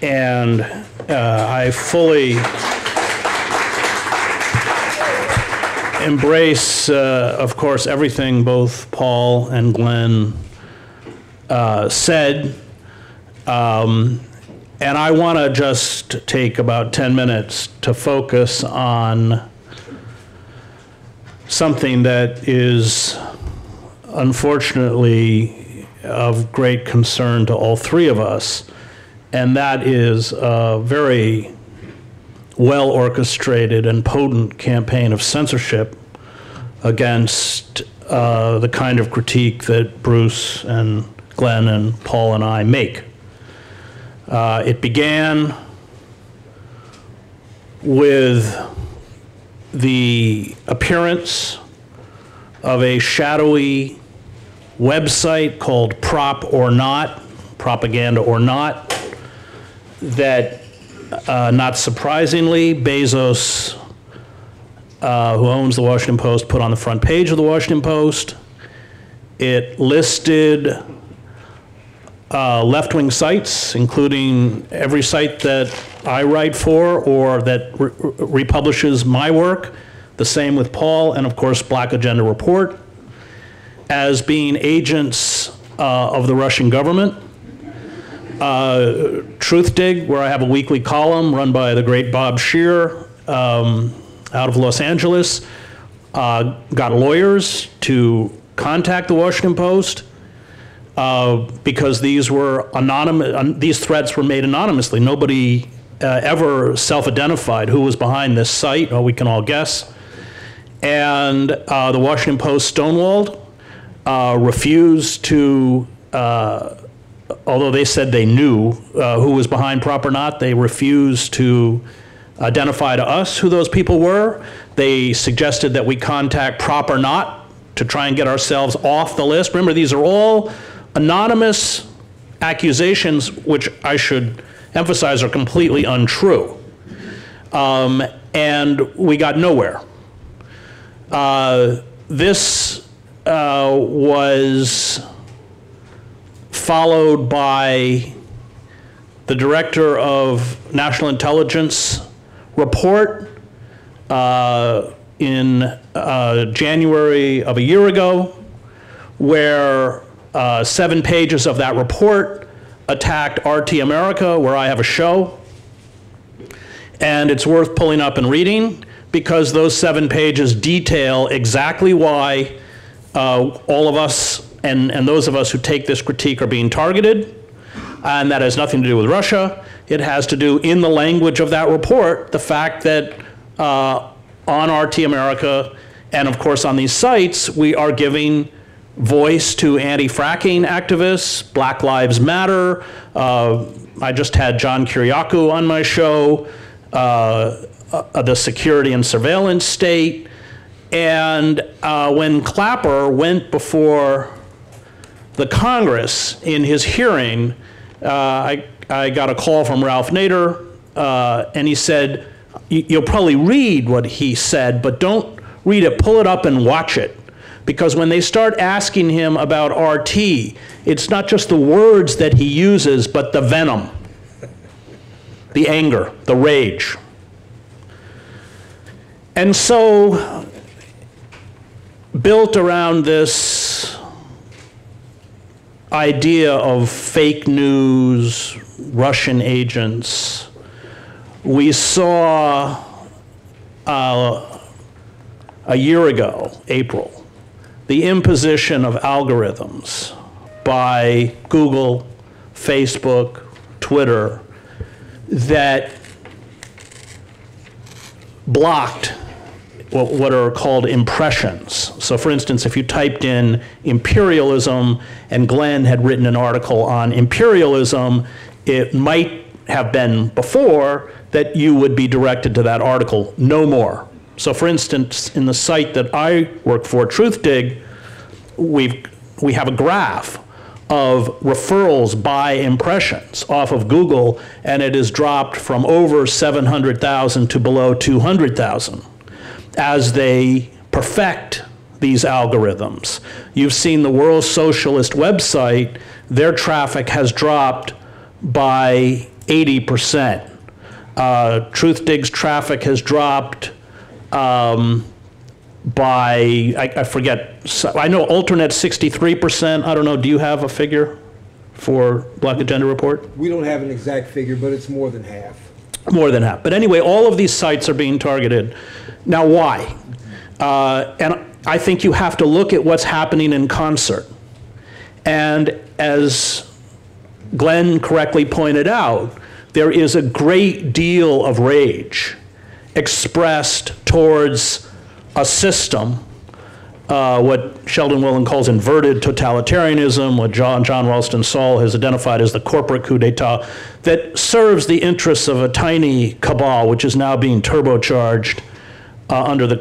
And I fully embrace, of course, everything both Paul and Glen said. And I want to just take about 10 minutes to focus on something that is unfortunately of great concern to all three of us, and that is a very well-orchestrated and potent campaign of censorship against the kind of critique that Bruce and Glen and Paul and I make. It began with the appearance of a shadowy website called Prop or Not, Propaganda or Not, that, not surprisingly, Bezos, who owns the Washington Post, put on the front page of the Washington Post. It listed left-wing sites, including every site that I write for or that republishes my work, the same with Paul, and of course Black Agenda Report, as being agents of the Russian government. Truth Dig, where I have a weekly column run by the great Bob Scheer out of Los Angeles, got lawyers to contact the Washington Post because these were anonymous. These threats were made anonymously. Nobody ever self-identified who was behind this site. We can all guess. And the Washington Post stonewalled, refused to, although they said they knew who was behind Prop or Not, they refused to identify to us who those people were. They suggested that we contact Prop or Not to try and get ourselves off the list. Remember, these are all anonymous accusations, which I should emphasize are completely untrue. And we got nowhere. This was followed by the director of National Intelligence report in January of a year ago, where 7 pages of that report attacked RT America, where I have a show. And it's worth pulling up and reading, because those 7 pages detail exactly why all of us and those of us who take this critique are being targeted, and that has nothing to do with Russia. It has to do, in the language of that report, the fact that on RT America and of course on these sites, we are giving voice to anti-fracking activists, Black Lives Matter. I just had John Kiriakou on my show, the security and surveillance state. And when Clapper went before the Congress in his hearing, I got a call from Ralph Nader, and he said, you'll probably read what he said, but don't read it, pull it up and watch it. Because when they start asking him about RT, it's not just the words that he uses, but the venom, the anger, the rage. And so, built around this idea of fake news, Russian agents, we saw a year ago, April, the imposition of algorithms by Google, Facebook, Twitter, that blocked what are called impressions. So for instance, if you typed in imperialism and Glenn had written an article on imperialism, it might have been before that you would be directed to that article, no more. So for instance, in the site that I work for, TruthDig, we have a graph of referrals by impressions off of Google, and it has dropped from over 700,000 to below 200,000 as they perfect these algorithms. You've seen the World Socialist website, their traffic has dropped by 80%. TruthDig's traffic has dropped by, I forget, I know Alternate 63%. I don't know, do you have a figure for Black Agenda Report? We don't have an exact figure, but it's more than half. More than half. But anyway, all of these sites are being targeted. Now, why? And I think you have to look at what's happening in concert. And as Glenn correctly pointed out, there is a great deal of rage expressed towards a system, what Sheldon Willen calls inverted totalitarianism, what John Ralston Saul has identified as the corporate coup d'etat, that serves the interests of a tiny cabal, which is now being turbocharged under the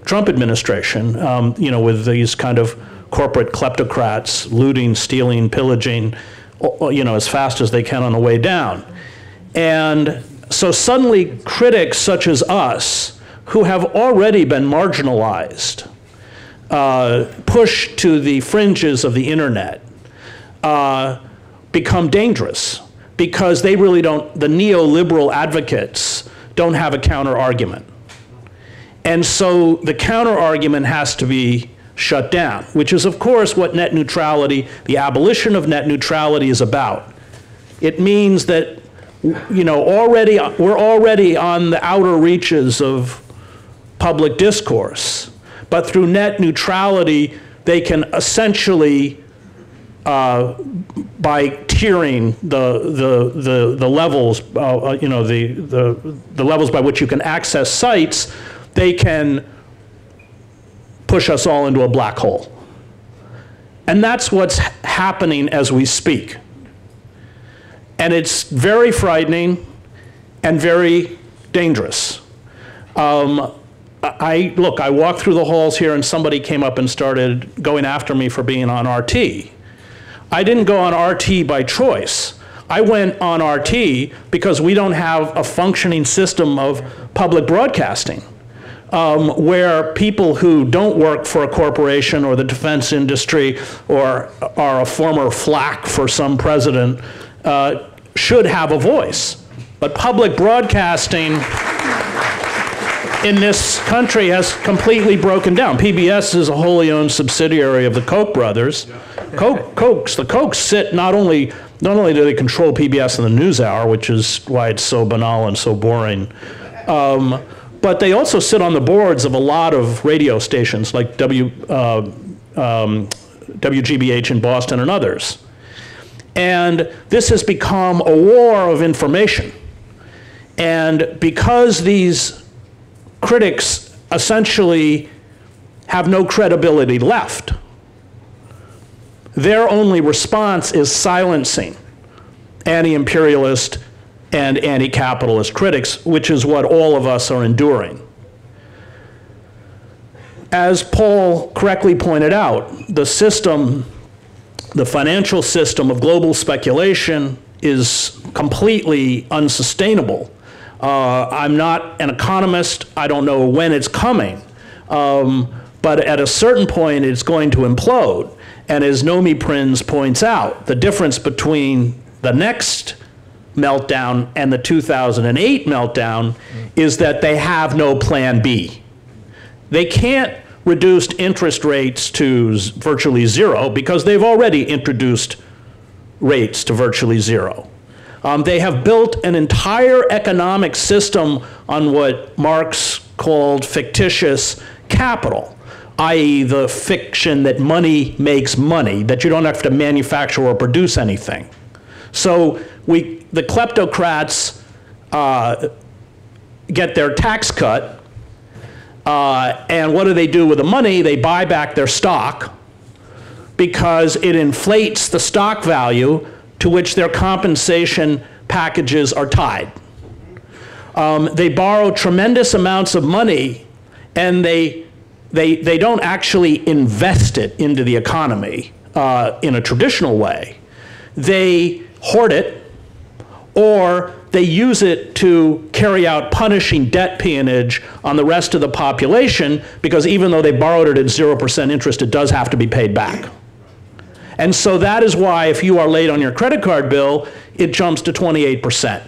Trump administration, you know, with these kind of corporate kleptocrats looting, stealing, pillaging, you know, as fast as they can on the way down. And so suddenly critics such as us, who have already been marginalized, pushed to the fringes of the internet, become dangerous because they really don't, the neoliberal advocates don't have a counter argument. And so the counter argument has to be shut down, which is of course what net neutrality, the abolition of net neutrality is about. It means that, you know, we're already on the outer reaches of public discourse, but through net neutrality, they can essentially, by tiering the levels, you know, the levels by which you can access sites, they can push us all into a black hole. And that's what's happening as we speak. And it's very frightening and very dangerous. I walked through the halls here and somebody came up and started going after me for being on RT. I didn't go on RT by choice. I went on RT because we don't have a functioning system of public broadcasting, where people who don't work for a corporation or the defense industry or are a former flack for some president should have a voice. But public broadcasting in this country has completely broken down. PBS is a wholly owned subsidiary of the Koch brothers. The Kochs sit, not only do they control PBS and the NewsHour, which is why it's so banal and so boring, but they also sit on the boards of a lot of radio stations like WGBH in Boston and others. And this has become a war of information. And because these critics essentially have no credibility left, their only response is silencing anti-imperialist and anti-capitalist critics, which is what all of us are enduring. As Paul correctly pointed out, the system, the financial system of global speculation is completely unsustainable. I'm not an economist. I don't know when it's coming. But at a certain point, it's going to implode. And as Nomi Prinz points out, the difference between the next meltdown and the 2008 meltdown is that they have no plan B. They can't reduce interest rates to virtually zero because they've already introduced rates to virtually zero. They have built an entire economic system on what Marx called fictitious capital, i.e. the fiction that money makes money, that you don't have to manufacture or produce anything. So the kleptocrats get their tax cut, and what do they do with the money? They buy back their stock because it inflates the stock value to which their compensation packages are tied. They borrow tremendous amounts of money, and they don't actually invest it into the economy in a traditional way. They hoard it, or they use it to carry out punishing debt peonage on the rest of the population, because even though they borrowed it at 0% interest, it does have to be paid back. And so that is why if you are late on your credit card bill, it jumps to 28%.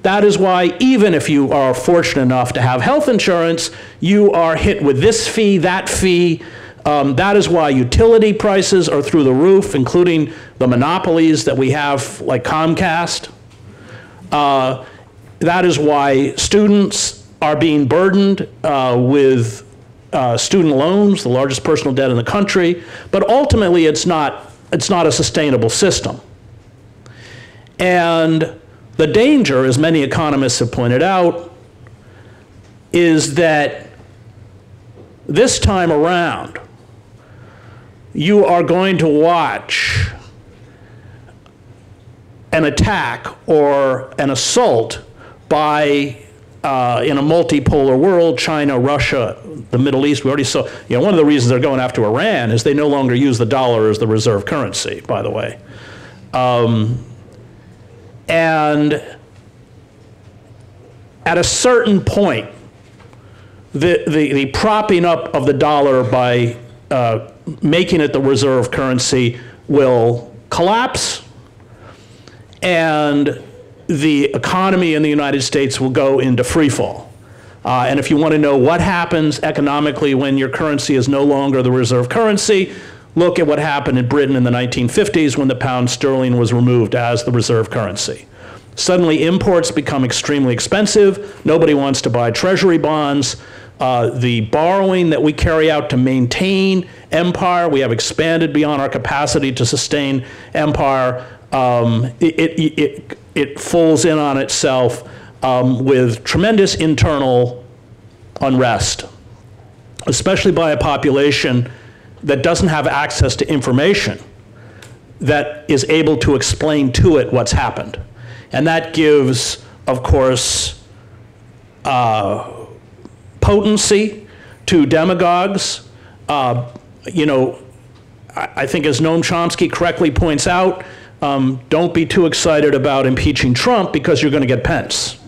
That is why even if you are fortunate enough to have health insurance, you are hit with this fee, that fee. That is why utility prices are through the roof, including the monopolies that we have, like Comcast. That is why students are being burdened with student loans, the largest personal debt in the country. But ultimately, it's not a sustainable system. And the danger, as many economists have pointed out, is that this time around, you are going to watch an attack or an assault by, in a multipolar world, China, Russia, the Middle East. We already saw, one of the reasons they're going after Iran is they no longer use the dollar as the reserve currency, by the way. And at a certain point, the propping up of the dollar by making it the reserve currency will collapse, and the economy in the United States will go into free fall. And if you want to know what happens economically when your currency is no longer the reserve currency, look at what happened in Britain in the 1950s when the pound sterling was removed as the reserve currency. Suddenly imports become extremely expensive. Nobody wants to buy treasury bonds. The borrowing that we carry out to maintain empire, we have expanded beyond our capacity to sustain empire. It falls in on itself with tremendous internal unrest, especially by a population that doesn't have access to information that is able to explain to it what's happened. And that gives, of course, potency to demagogues. I think as Noam Chomsky correctly points out, don't be too excited about impeaching Trump because you're going to get Pence.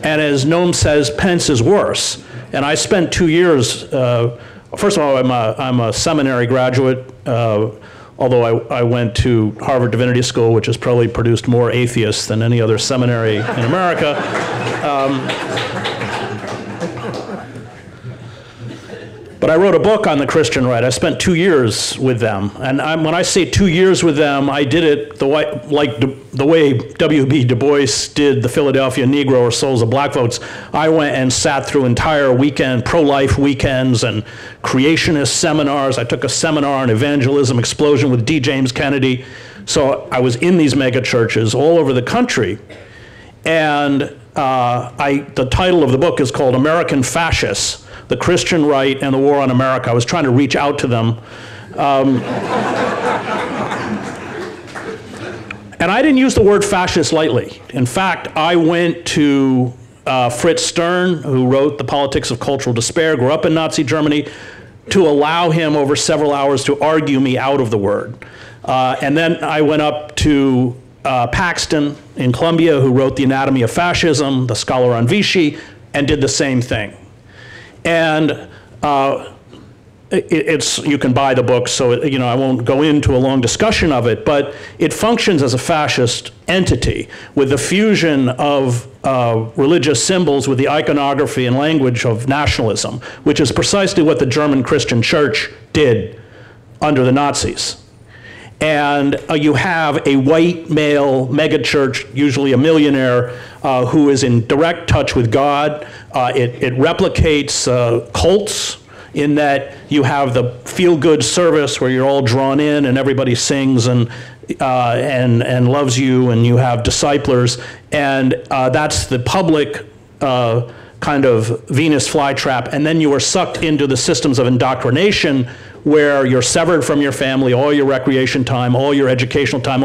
And as Noam says, Pence is worse. And I spent 2 years, first of all, I'm a seminary graduate, although I went to Harvard Divinity School, which has probably produced more atheists than any other seminary in America. But I wrote a book on the Christian right. I spent 2 years with them. And when I say 2 years with them, I did it the way W.B. Du Bois did the Philadelphia Negro or Souls of Black Votes. I went and sat through entire pro-life weekends and creationist seminars. I took a seminar on evangelism explosion with D. James Kennedy. So I was in these mega churches all over the country. And the title of the book is called American Fascists, the Christian Right and the War on America. I was trying to reach out to them. And I didn't use the word fascist lightly. In fact, I went to Fritz Stern, who wrote The Politics of Cultural Despair, grew up in Nazi Germany, to allow him over several hours to argue me out of the word. And then I went up to Paxton in Columbia, who wrote The Anatomy of Fascism, the scholar on Vichy, and did the same thing. And you can buy the book, so I won't go into a long discussion of it, but it functions as a fascist entity with the fusion of religious symbols with the iconography and language of nationalism, which is precisely what the German Christian Church did under the Nazis. And you have a white male megachurch, usually a millionaire, who is in direct touch with God. It replicates cults in that you have the feel-good service where you're all drawn in and everybody sings and loves you, and you have disciplers. And that's the public kind of Venus flytrap. And then you are sucked into the systems of indoctrination where you're severed from your family, all your recreation time, all your educational time,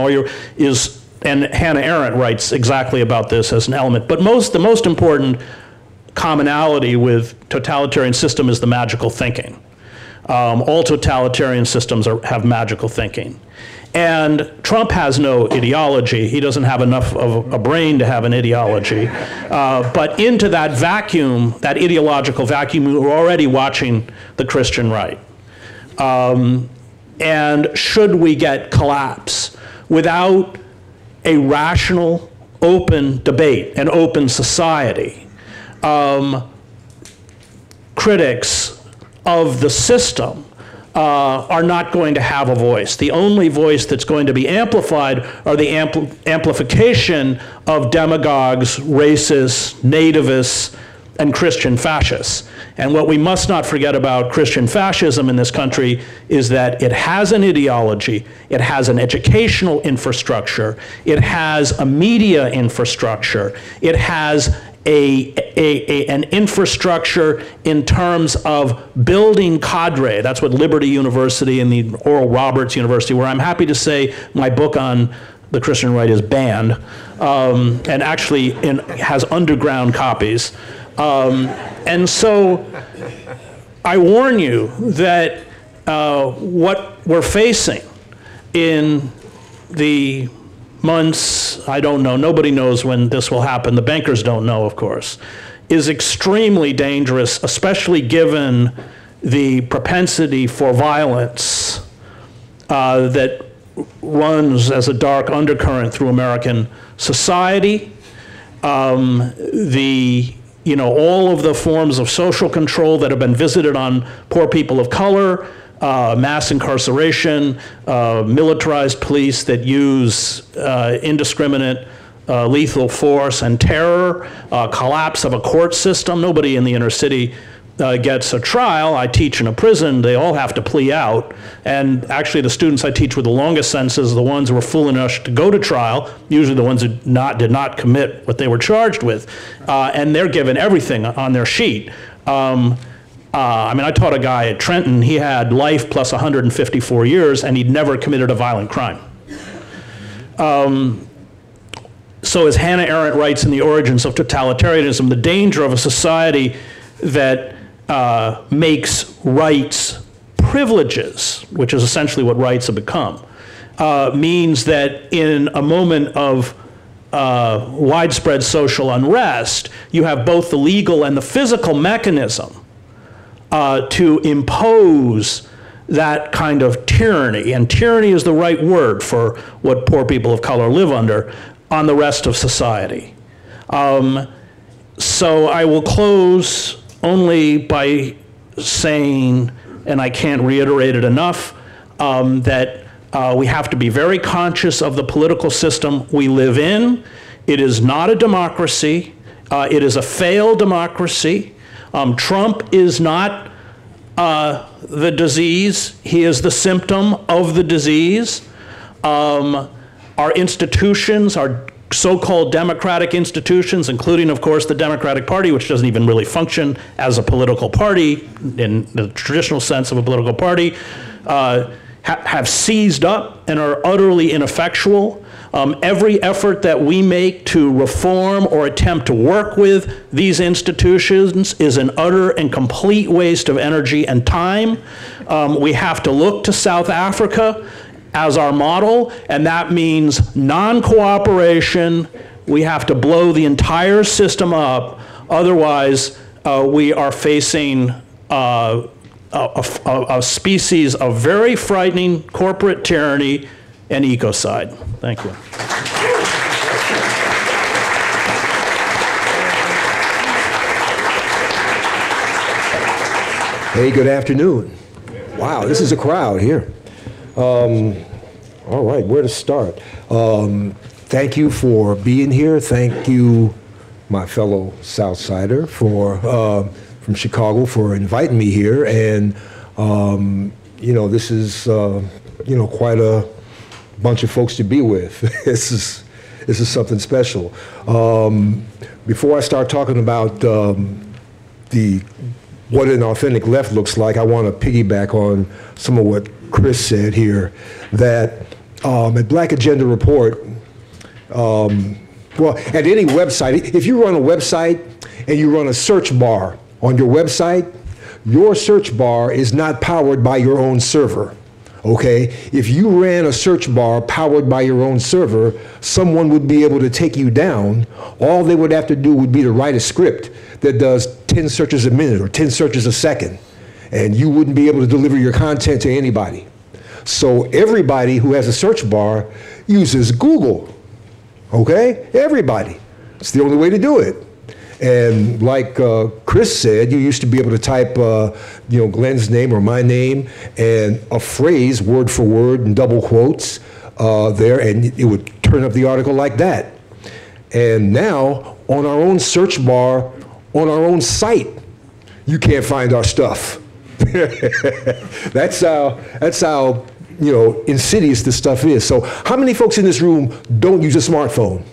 and Hannah Arendt writes exactly about this as an element. But the most important commonality with totalitarian system is the magical thinking. All totalitarian systems have magical thinking. And Trump has no ideology. He doesn't have enough of a brain to have an ideology. But into that vacuum, that ideological vacuum, we're already watching the Christian right. And should we get collapse without a rational, open debate, an open society, critics of the system are not going to have a voice. The only voice that's going to be amplified are the amplification of demagogues, racists, nativists, and Christian fascists. And what we must not forget about Christian fascism in this country is that it has an ideology, it has an educational infrastructure, it has a media infrastructure, it has an infrastructure in terms of building cadre. That's what Liberty University and the Oral Roberts University, where I'm happy to say my book on the Christian right is banned, and actually has underground copies. And so I warn you that what we're facing in the months, I don't know, nobody knows when this will happen, the bankers don't know, of course, is extremely dangerous, especially given the propensity for violence that runs as a dark undercurrent through American society. All of the forms of social control that have been visited on poor people of color, mass incarceration, militarized police that use indiscriminate lethal force and terror, collapse of a court system. Nobody in the inner city gets a trial. I teach in a prison. They all have to plea out. And actually the students I teach with the longest sentences are the ones who were fool enough to go to trial, usually the ones who did not commit what they were charged with. And they're given everything on their sheet. I taught a guy at Trenton, he had life plus 154 years, and he'd never committed a violent crime. So as Hannah Arendt writes in The Origins of Totalitarianism, the danger of a society that makes rights privileges, which is essentially what rights have become, means that in a moment of widespread social unrest, you have both the legal and the physical mechanism to impose that kind of tyranny, and tyranny is the right word for what poor people of color live under, on the rest of society. So I will close only by saying, and I can't reiterate it enough, that we have to be very conscious of the political system we live in. It is not a democracy. It is a failed democracy. Trump is not the disease. He is the symptom of the disease. Our institutions, our so-called democratic institutions, including, of course, the Democratic Party, which doesn't even really function as a political party in the traditional sense of a political party, have seized up and are utterly ineffectual. Every effort that we make to reform or attempt to work with these institutions is an utter and complete waste of energy and time. We have to look to South Africa as our model, and that means non-cooperation. We have to blow the entire system up. Otherwise, we are facing a species of very frightening corporate tyranny and ecocide. Thank you. Hey, good afternoon. Wow, this is a crowd here. All right, where to start? Thank you for being here. Thank you, my fellow Southsider, from Chicago, for inviting me here. And you know, this is quite a bunch of folks to be with. This is something special. Before I start talking about what an authentic left looks like, I want to piggyback on some of what Chris said here, that at Black Agenda Report, well, at any website, if you run a website and you run a search bar on your website, your search bar is not powered by your own server, okay? If you ran a search bar powered by your own server, someone would be able to take you down. All they would have to do would be to write a script that does 10 searches a minute or 10 searches a second, and you wouldn't be able to deliver your content to anybody. So everybody who has a search bar uses Google, okay? Everybody. It's the only way to do it. And like Chris said, you used to be able to type Glen's name or my name and a phrase word for word in double quotes there, and it would turn up the article like that. And now, on our own search bar, on our own site, you can't find our stuff. That's how insidious this stuff is. So how many folks in this room don't use a smartphone?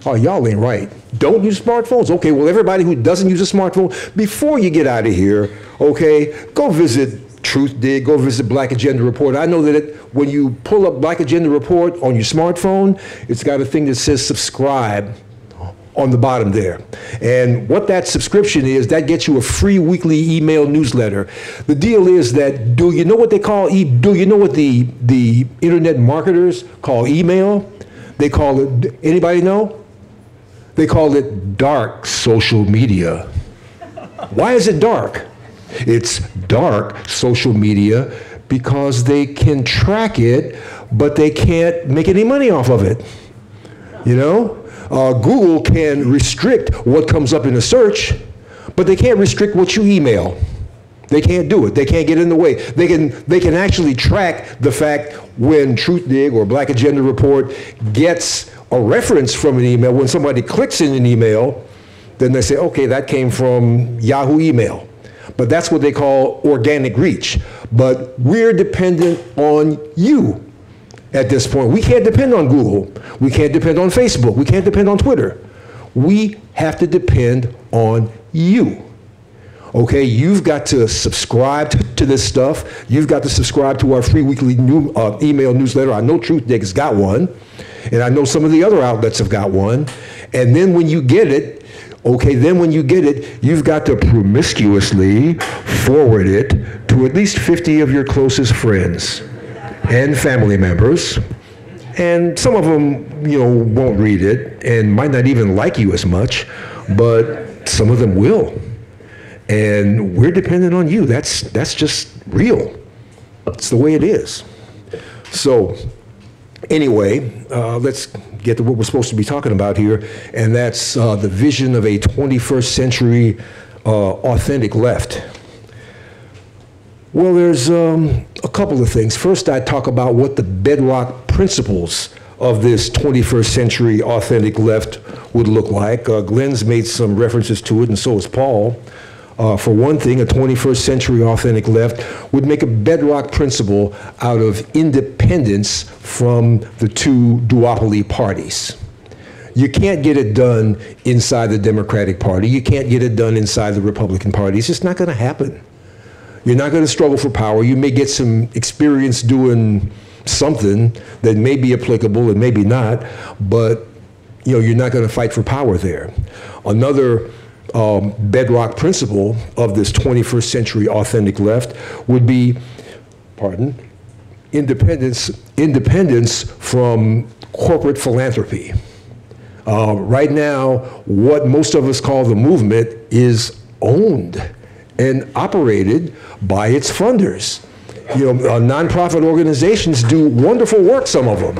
Oh, y'all ain't right. Don't use smartphones? Okay, well, everybody who doesn't use a smartphone, before you get out of here, okay, go visit TruthDig, go visit Black Agenda Report. I know that when you pull up Black Agenda Report on your smartphone, it's got a thing that says subscribe on the bottom there. And what that subscription is, that gets you a free weekly email newsletter. The deal is that, do you know what the internet marketers call email? They call it, anybody know? They call it dark social media. Why is it dark? It's dark social media because they can track it, but they can't make any money off of it. You know? Google can restrict what comes up in a search, but they can't restrict what you email. They can't do it. They can't get in the way. They can actually track the fact when TruthDig or Black Agenda Report gets a reference from an email. When somebody clicks in an email, then they say, okay, that came from Yahoo email. But that's what they call organic reach. But we're dependent on you at this point. We can't depend on Google. We can't depend on Facebook. We can't depend on Twitter. We have to depend on you. Okay, you've got to subscribe to this stuff. You've got to subscribe to our free weekly email newsletter. I know TruthDig has got one, and I know some of the other outlets have got one. And then when you get it, you've got to promiscuously forward it to at least 50 of your closest friends and family members. And some of them, won't read it and might not even like you as much, but some of them will. And we're dependent on you. That's just real. It's the way it is. So anyway, let's get to what we're supposed to be talking about here, and that's the vision of a 21st century authentic left? Well, there's a couple of things. First, I talk about what the bedrock principles of this 21st century authentic left would look like. Glen's made some references to it, and so has Paul. For one thing, a 21st century authentic left would make a bedrock principle out of independence from the two duopoly parties. You can't get it done inside the Democratic Party. You can't get it done inside the Republican Party. It's just not going to happen. You're not going to struggle for power. You may get some experience doing something that may be applicable and maybe not, but you're not going to fight for power there. Another bedrock principle of this 21st century authentic left would be, independence from corporate philanthropy. Right now, what most of us call the movement is owned and operated by its funders. Nonprofit organizations do wonderful work, some of them.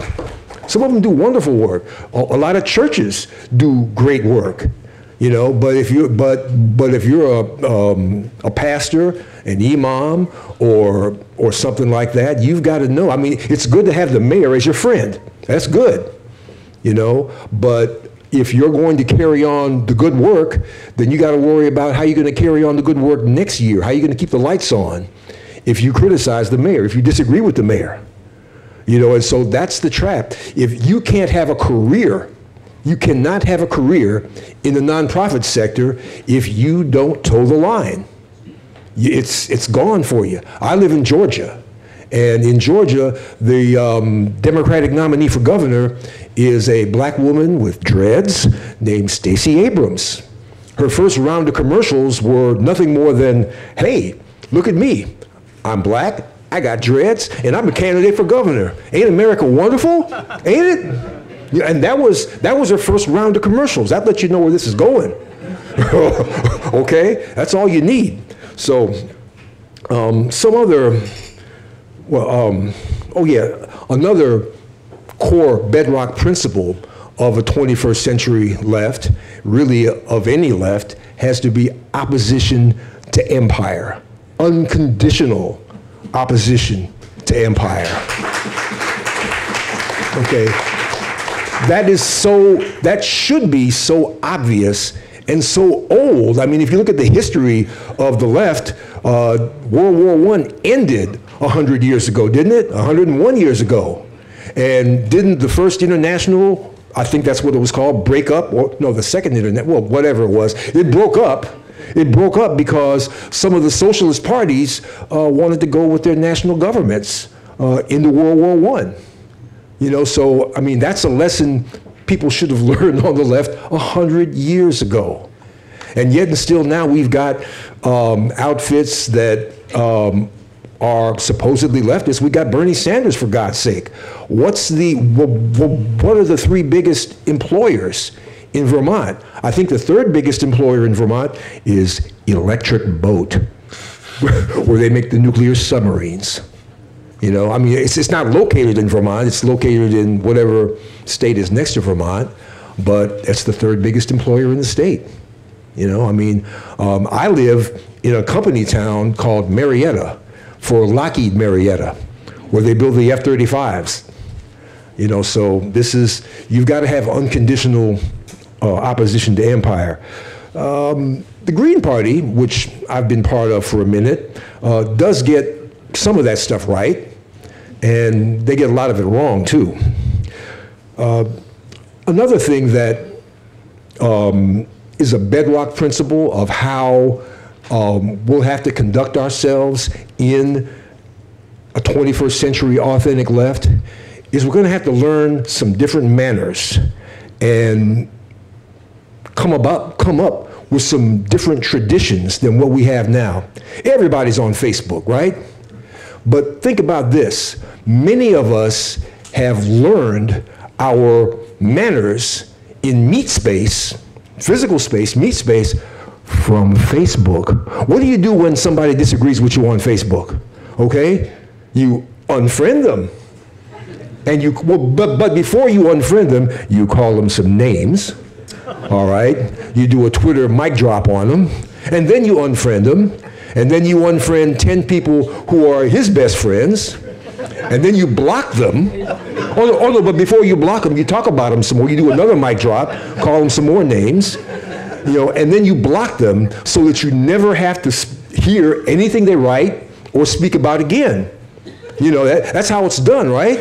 Some of them do wonderful work. A lot of churches do great work. But if you're a pastor, an imam, or something like that, you've got to know. I mean, it's good to have the mayor as your friend. That's good, But if you're going to carry on the good work, then you got to worry about how you're going to carry on the good work next year. How are you going to keep the lights on if you criticize the mayor, if you disagree with the mayor? And so that's the trap. If you can't have a career, you cannot have a career in the nonprofit sector if you don't toe the line. It's gone for you. I live in Georgia. And in Georgia, the Democratic nominee for governor is a black woman with dreads named Stacey Abrams. Her first round of commercials were nothing more than, hey, look at me. I'm black, I got dreads, and I'm a candidate for governor. Ain't America wonderful? Ain't it? Yeah, and that was her first round of commercials. That lets you know where this is going. Okay? That's all you need. So, some other... another core bedrock principle of a 21st century left, really of any left, has to be opposition to empire. Unconditional opposition to empire. Okay. That should be so obvious and so old. I mean, if you look at the history of the left, World War I ended 100 years ago, didn't it? 101 years ago. And didn't the first international, I think that's what it was called, break up? Or, no, the second internet, well, whatever it was. It broke up. It broke up because some of the socialist parties wanted to go with their national governments into World War I. So, I mean, that's a lesson people should have learned on the left 100 years ago. And yet and still now we've got outfits that are supposedly leftists. We got Bernie Sanders, for God's sake. What are the three biggest employers in Vermont? I think the third biggest employer in Vermont is Electric Boat, where they make the nuclear submarines. I mean, it's not located in Vermont. It's located in whatever state is next to Vermont, but it's the third biggest employer in the state. I mean, I live in a company town called Marietta, for Lockheed Marietta, where they build the F-35s. So you've got to have unconditional opposition to empire. The Green Party, which I've been part of for a minute, does get some of that stuff right, and they get a lot of it wrong too. Another thing that is a bedrock principle of how we'll have to conduct ourselves in a 21st century authentic left is we're going to have to learn some different manners and come up with some different traditions than what we have now. Everybody's on Facebook, right? But think about this. Many of us have learned our manners in meat space, physical space, meat space, from Facebook. What do you do when somebody disagrees with you on Facebook? Okay? You unfriend them. And but before you unfriend them, you call them some names. All right? You do a Twitter mic drop on them, and then you unfriend them, and then you unfriend 10 people who are his best friends, and then you block them. Oh no, but before you block them, you talk about them some more. You do another mic drop, call them some more names, and then you block them so that you never have to hear anything they write or speak about again. That's how it's done, right?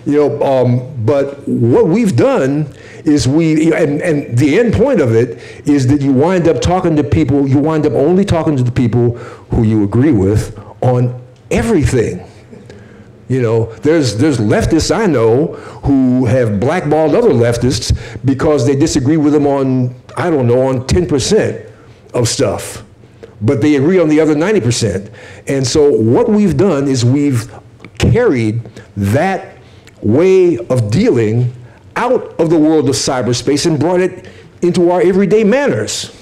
But what we've done is and the end point of it is that you wind up talking to people, you wind up only talking to the people who you agree with on everything. There's leftists I know who have blackballed other leftists because they disagree with them on 10% of stuff. But they agree on the other 90%. And so what we've done is we've carried that way of dealing out of the world of cyberspace and brought it into our everyday manners.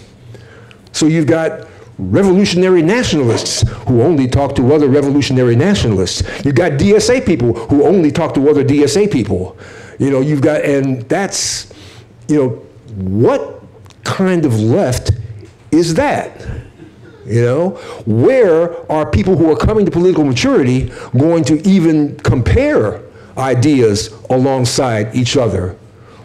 So you've got revolutionary nationalists who only talk to other revolutionary nationalists. You've got DSA people who only talk to other DSA people. And that's, what kind of left is that? Where are people who are coming to political maturity going to even compare ideas alongside each other?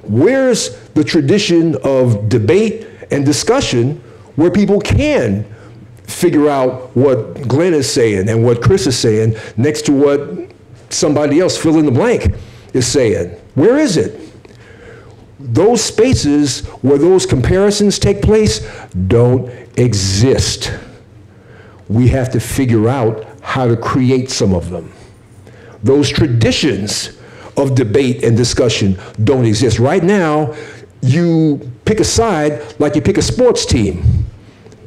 Where's the tradition of debate and discussion where people can figure out what Glenn is saying and what Chris is saying next to what somebody else, fill in the blank, is saying? Where is it? Those spaces where those comparisons take place don't exist. We have to figure out how to create some of them. Those traditions of debate and discussion don't exist. Right now, you pick a side like you pick a sports team.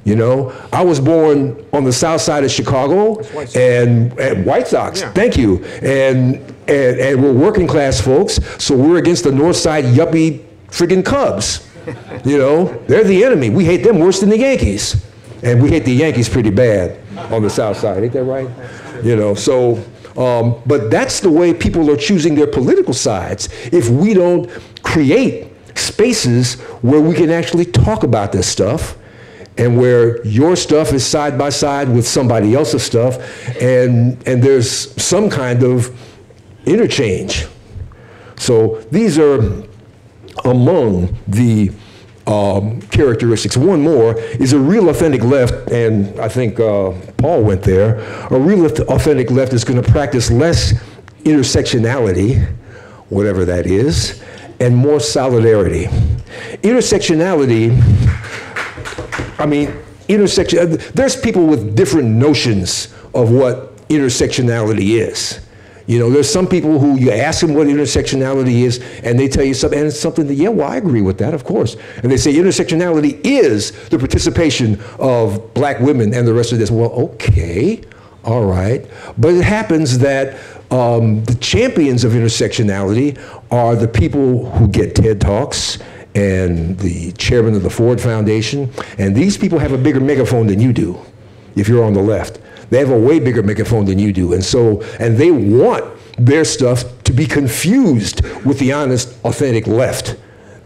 I was born on the south side of Chicago, and White Sox, yeah. Thank you. And we're working class folks, so we're against the north side yuppie friggin' Cubs. They're the enemy. We hate them worse than the Yankees. And we hate the Yankees pretty bad on the south side, ain't that right? But that's the way people are choosing their political sides. If we don't create spaces where we can actually talk about this stuff, and where your stuff is side by side with somebody else's stuff, and there's some kind of interchange. So these are among the characteristics. One more is a real authentic left, and I think Paul went there. A real authentic left is going to practice less intersectionality, whatever that is, and more solidarity. Intersectionality, there's people with different notions of what intersectionality is. There's some people who you ask them what intersectionality is, and they tell you something, and it's something that, yeah, well, I agree with that, of course. And they say intersectionality is the participation of black women and the rest of this. Well, okay, all right. But it happens that the champions of intersectionality are the people who get TED Talks and the chairman of the Ford Foundation. And these people have a bigger megaphone than you do, if you're on the left. They have a way bigger megaphone than you do. And they want their stuff to be confused with the honest, authentic left.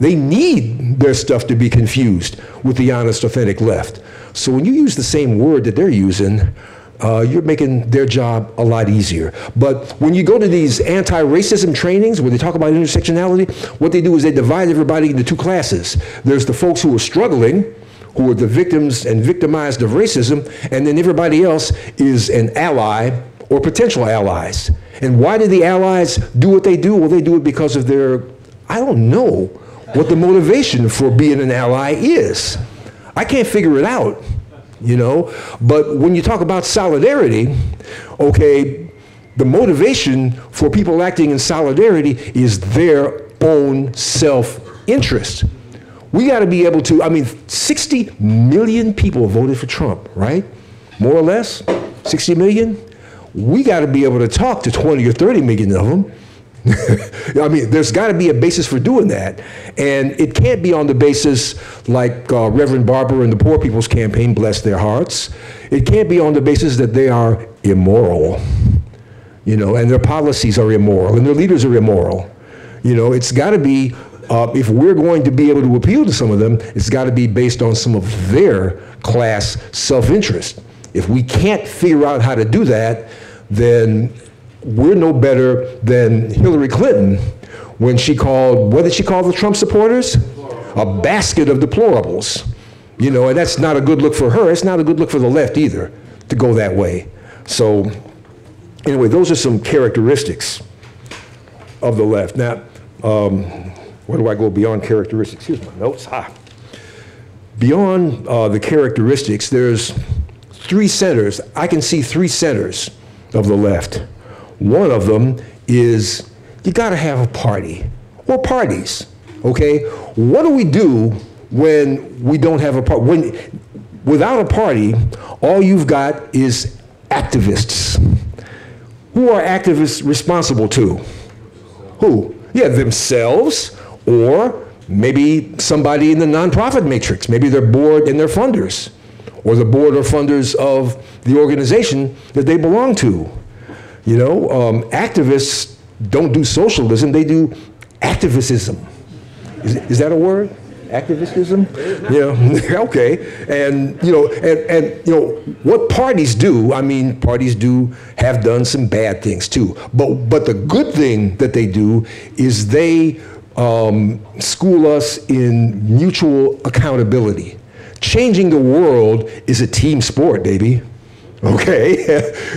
They need their stuff to be confused with the honest, authentic left. So when you use the same word that they're using, you're making their job a lot easier. But when you go to these anti-racism trainings where they talk about intersectionality, what they do is they divide everybody into two classes. There's the folks who are struggling, who are the victims and victimized of racism, and then everybody else is an ally or potential allies. And why do the allies do what they do? Well, they do it because of their, I don't know what the motivation for being an ally is. I can't figure it out. But when you talk about solidarity, okay, the motivation for people acting in solidarity is their own self-interest. We got to be able to, 60 million people voted for Trump, right? More or less, 60 million. We got to be able to talk to 20 or 30 million of them. There's got to be a basis for doing that. And it can't be on the basis like Reverend Barber and the Poor People's Campaign, bless their hearts. It can't be on the basis that they are immoral, and their policies are immoral, and their leaders are immoral. It's got to be if we're going to be able to appeal to some of them, it's got to be based on some of their class self-interest. If we can't figure out how to do that, then we're no better than Hillary Clinton when she called, what did she call the Trump supporters? A basket of deplorables. You know, and that's not a good look for her. It's not a good look for the left either to go that way. So anyway, those are some characteristics of the left. Now, where do I go beyond characteristics? Here's my notes. Beyond the characteristics, there's three centers. I can see three centers of the left. One of them is you got to have a party or parties, okay? What do we do when we don't have a party? Without a party, all you've got is activists. Who are activists responsible to? Who? Yeah, themselves, or maybe somebody in the nonprofit matrix. Maybe their board and their funders, or the board or funders of the organization that they belong to. You know, activists don't do socialism, they do activism. Is that a word? Activism? Yeah, okay. And you know, what parties do, I mean, parties have done some bad things too. But the good thing that they do is they school us in mutual accountability. Changing the world is a team sport, baby. Okay,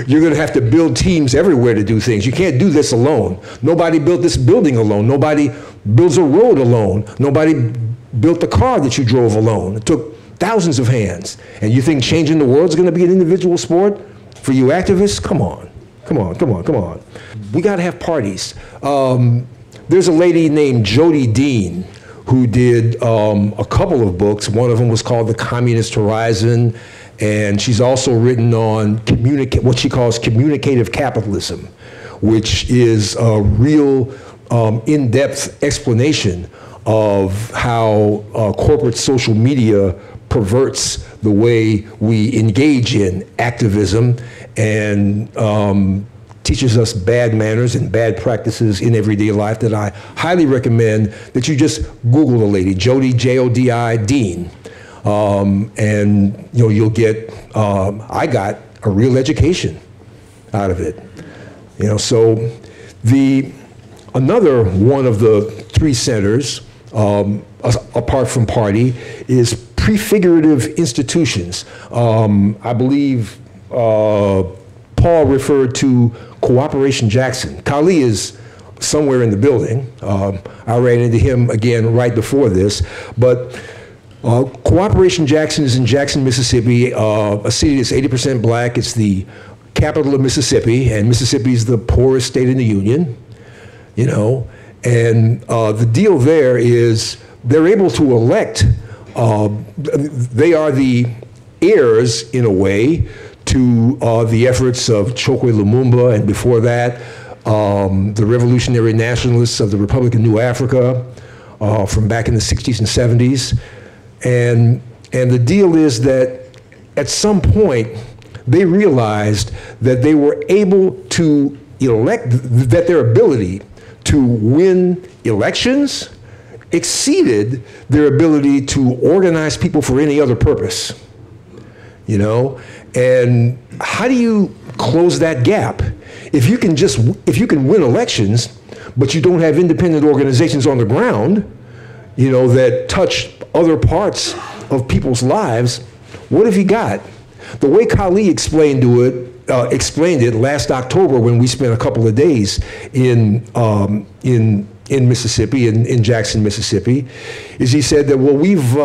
you're going to have to build teams everywhere to do things. You can't do this alone. Nobody built this building alone. Nobody builds a road alone. Nobody built the car that you drove alone. It took thousands of hands. And you think changing the world is going to be an individual sport for you activists? Come on, come on, come on, come on. We got to have parties. There's a lady named Jody Dean who did a couple of books. One of them was called The Communist Horizon. And she's also written on what she calls communicative capitalism, which is a real in-depth explanation of how corporate social media perverts the way we engage in activism and teaches us bad manners and bad practices in everyday life that I highly recommend that you just Google the lady, Jody, J-O-D-I, Dean. And you know, you'll get, I got a real education out of it. You know, so another one of the three centers, apart from party, is prefigurative institutions. I believe Paul referred to Cooperation Jackson. Kali is somewhere in the building. I ran into him again right before this, but Cooperation Jackson is in Jackson, Mississippi, a city that's 80% black. It's the capital of Mississippi, and Mississippi is the poorest state in the Union, you know. And the deal there is they're able to elect, they are the heirs, in a way, to the efforts of Chokwe Lumumba, and before that, the revolutionary nationalists of the Republic of New Africa from back in the 60s and 70s. And the deal is that at some point, they realized that they were able to elect, that their ability to win elections exceeded their ability to organize people for any other purpose, you know? And how do you close that gap? If you can win elections, but you don't have independent organizations on the ground, you know, that touch other parts of people's lives, what have you got? The way Kali explained it last October when we spent a couple of days in Mississippi, in Jackson, Mississippi, is he said that, well, we've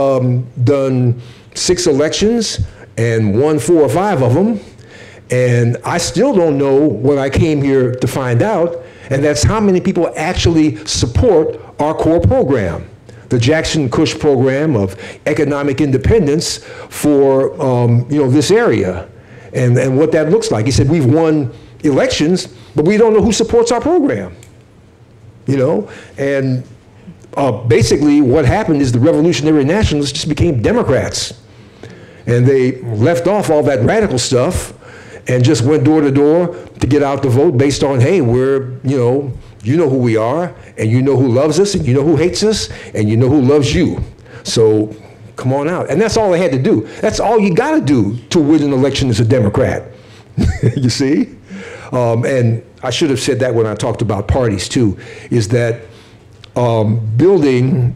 done 6 elections and won 4 or 5 of them, and I still don't know what I came here to find out, and that's how many people actually support our core program, the Jackson Kush program of economic independence for you know, this area, and what that looks like. He said, we've won elections, but we don't know who supports our program, you know? And basically what happened is the revolutionary nationalists just became Democrats, and they left off all that radical stuff and just went door to door to get out the vote based on, hey, we're, you know, You know who we are, and you know who loves us, and you know who hates us, and you know who loves you. So come on out. And that's all they had to do. That's all you got to do to win an election as a Democrat. You see? And I should have said that when I talked about parties too, is that building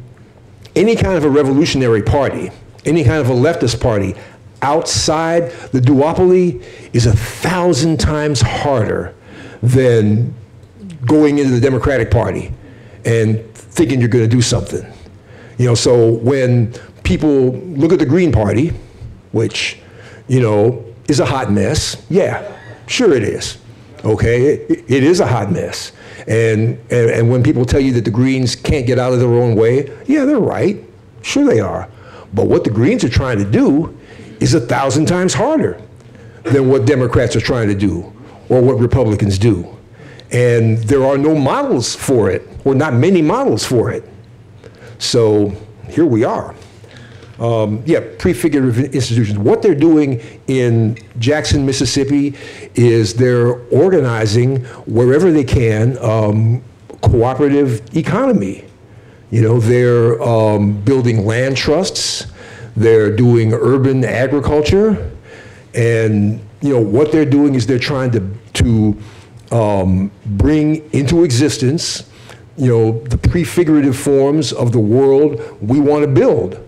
any kind of a revolutionary party, any kind of a leftist party outside the duopoly is 1,000 times harder than going into the Democratic Party and thinking you're going to do something. You know, so when people look at the Green Party, which, you know, is a hot mess, yeah, sure it is. Okay, it is a hot mess. And when people tell you that the Greens can't get out of their own way, yeah, they're right. Sure they are. But what the Greens are trying to do is 1,000 times harder than what Democrats are trying to do or what Republicans do. And there are no models for it, or not many models for it. So here we are. Yeah, prefigurative institutions. What they're doing in Jackson, Mississippi is they're organizing wherever they can cooperative economy. You know, they're building land trusts, they're doing urban agriculture, and you know, what they're doing is they're trying to bring into existence, you know, the prefigurative forms of the world we want to build.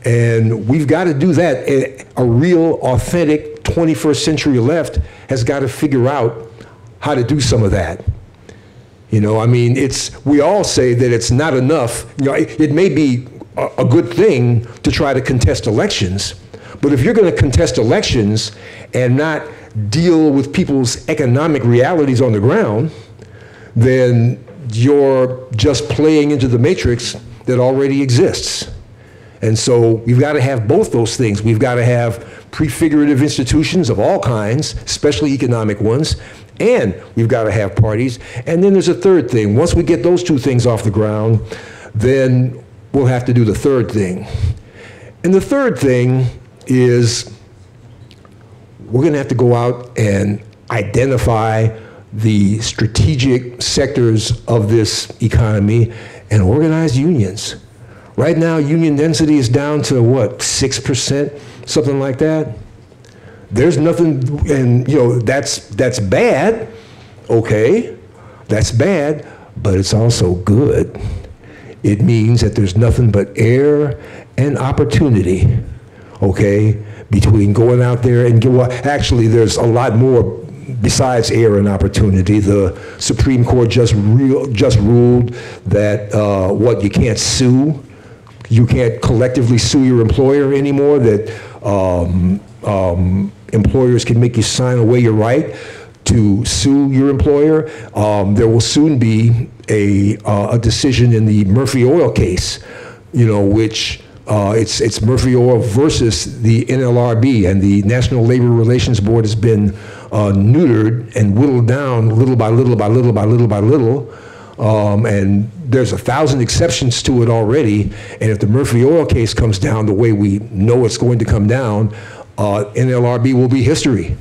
And we've got to do that. A real, authentic 21st century left has got to figure out how to do some of that. You know, I mean, we all say that it's not enough. You know, it may be a good thing to try to contest elections, but if you're going to contest elections and not deal with people's economic realities on the ground, then you're just playing into the matrix that already exists. And so we've got to have both those things. We've got to have prefigurative institutions of all kinds, especially economic ones, and we've got to have parties. And then there's a third thing. Once we get those two things off the ground, then we'll have to do the third thing. And the third thing is we're going to have to go out and identify the strategic sectors of this economy and organize unions. Right now, union density is down to what, 6%, something like that? There's nothing, and you know, that's bad, okay, that's bad, but it's also good. It means that there's nothing but air and opportunity, okay, between going out there and actually there's a lot more besides air and opportunity. The Supreme Court just ruled that you can't sue. You can't collectively sue your employer anymore, that employers can make you sign away your right to sue your employer. There will soon be a decision in the Murphy Oil case, you know, which it's Murphy Oil versus the NLRB, and the National Labor Relations Board has been neutered and whittled down little by little by little by little by little. And there's 1,000 exceptions to it already. And if the Murphy Oil case comes down the way we know it's going to come down, NLRB will be history,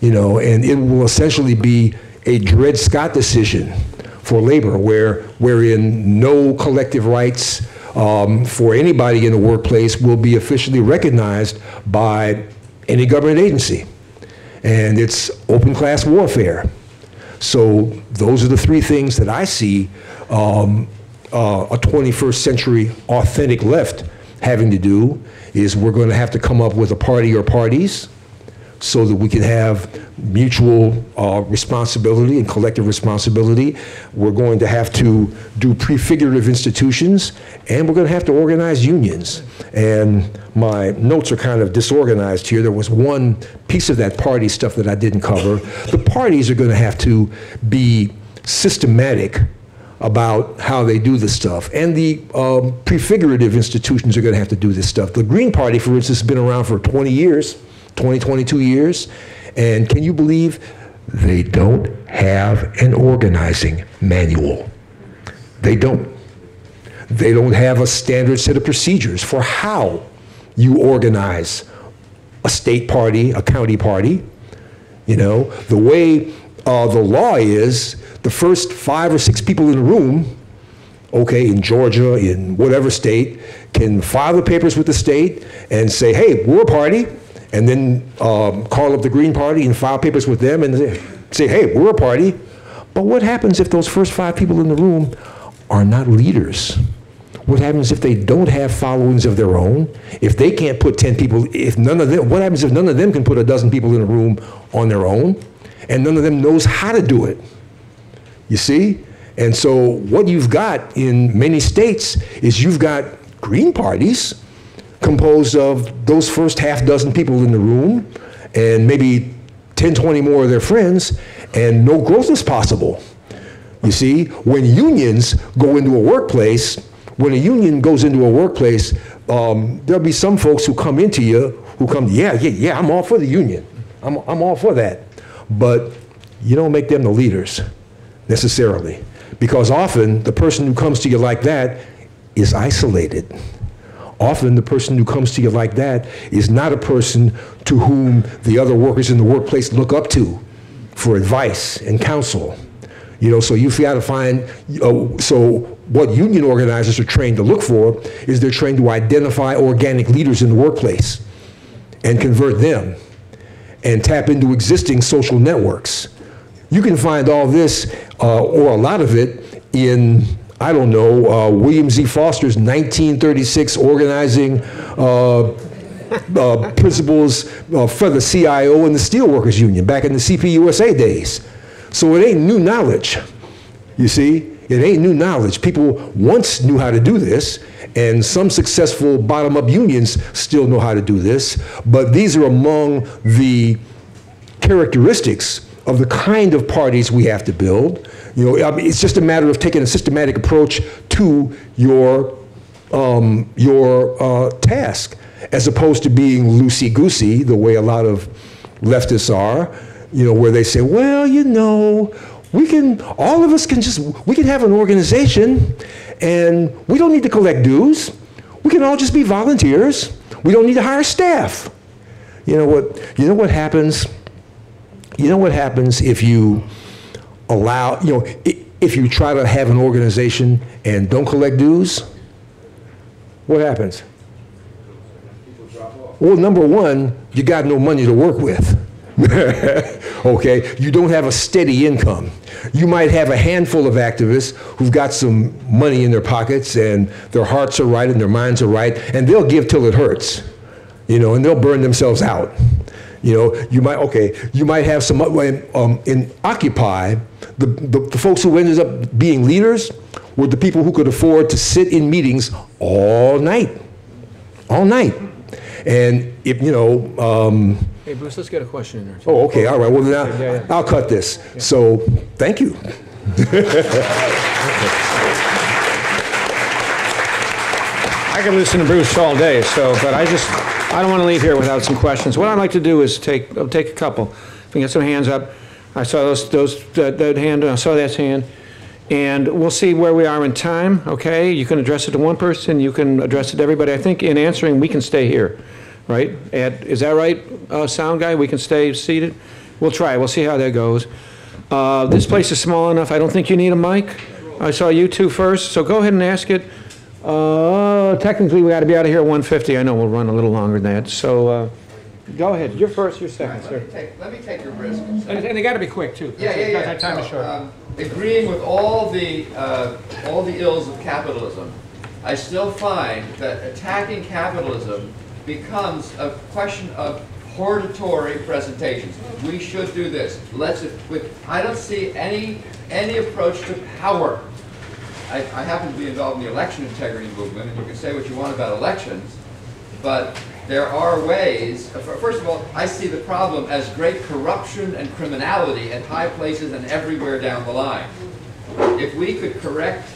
you know, and it will essentially be a Dred Scott decision for labor, wherein no collective rights for anybody in the workplace will be officially recognized by any government agency. And it's open class warfare. So those are the three things that I see a 21st century authentic left having to do. Is we're going to have to come up with a party or parties so that we can have mutual responsibility and collective responsibility. We're going to have to do prefigurative institutions, and we're going to have to organize unions. And my notes are kind of disorganized here. There was one piece of that party stuff that I didn't cover. The parties are going to have to be systematic about how they do this stuff. And the prefigurative institutions are going to have to do this stuff. The Green Party, for instance, has been around for 20 years, 22 years. And can you believe they don't have an organizing manual? They don't. They don't have a standard set of procedures for how you organize a state party, a county party. You know, the way the law is the first 5 or 6 people in the room, okay, in Georgia, in whatever state, can file the papers with the state and say, hey, we're a party, and then call up the Green Party and file papers with them and say, hey, we're a party. But what happens if those first 5 people in the room are not leaders? What happens if they don't have followings of their own? If they can't put 10 people, if none of them, what happens if none of them can put a dozen people in a room on their own, and none of them knows how to do it? You see? And so what you've got in many states is you've got Green parties composed of those first half dozen people in the room and maybe 10, 20 more of their friends, and no growth is possible. You see, when unions go into a workplace, when a union goes into a workplace, there'll be some folks who come into you who come, yeah, I'm all for the union. I'm all for that. But you don't make them the leaders necessarily, because often the person who comes to you like that is isolated. Often the person who comes to you like that is not a person to whom the other workers in the workplace look up to for advice and counsel. You know, so you've got to find, so what union organizers are trained to look for is they're trained to identify organic leaders in the workplace and convert them and tap into existing social networks. You can find all this, or a lot of it, in, I don't know, William Z. Foster's 1936 organizing principles for the CIO and the Steelworkers Union back in the CPUSA days. So it ain't new knowledge, you see? It ain't new knowledge. People once knew how to do this, and some successful bottom-up unions still know how to do this, but these are among the characteristics of the kind of parties we have to build. You know, I mean, it's just a matter of taking a systematic approach to your task, as opposed to being loosey-goosey, the way a lot of leftists are, you know, where they say, well, you know, we can, all of us can just, we can have an organization and we don't need to collect dues. We can all just be volunteers. We don't need to hire staff. You know what happens? You know what happens if you allow, you know, if you try to have an organization and don't collect dues? What happens? Well, number one, you got no money to work with. Okay, you don't have a steady income. You might have a handful of activists who've got some money in their pockets and their hearts are right and their minds are right, and they'll give till it hurts, you know, and they'll burn themselves out. You know, you might have some, in Occupy, the folks who ended up being leaders were the people who could afford to sit in meetings all night. And if, you know, hey, Bruce, let's get a question in there. oh, okay, all right, well, then I'll cut this. Yeah. So, thank you. I could listen to Bruce all day, but I don't want to leave here without some questions. What I'd like to do is take a couple. If we get some hands up. I saw that hand, I saw that hand. And we'll see where we are in time, okay? You can address it to one person, you can address it to everybody. I think in answering, we can stay here, right? Is that right, sound guy? We can stay seated? We'll try, we'll see how that goes. This place is small enough, I don't think you need a mic. I saw you two first, so go ahead and ask it. Technically, we got to be out of here at 1:50. I know we'll run a little longer than that, so go ahead. You're first, you're second, sir. Let me take your risk. And they got to be quick, too. Yeah. Time is short. Agreeing with all the ills of capitalism, I still find that attacking capitalism becomes a question of hortatory presentations. We should do this. I don't see any approach to power. I happen to be involved in the election integrity movement, and you can say what you want about elections, but there are ways. First of all, I see the problem as great corruption and criminality at high places and everywhere down the line. If we could correct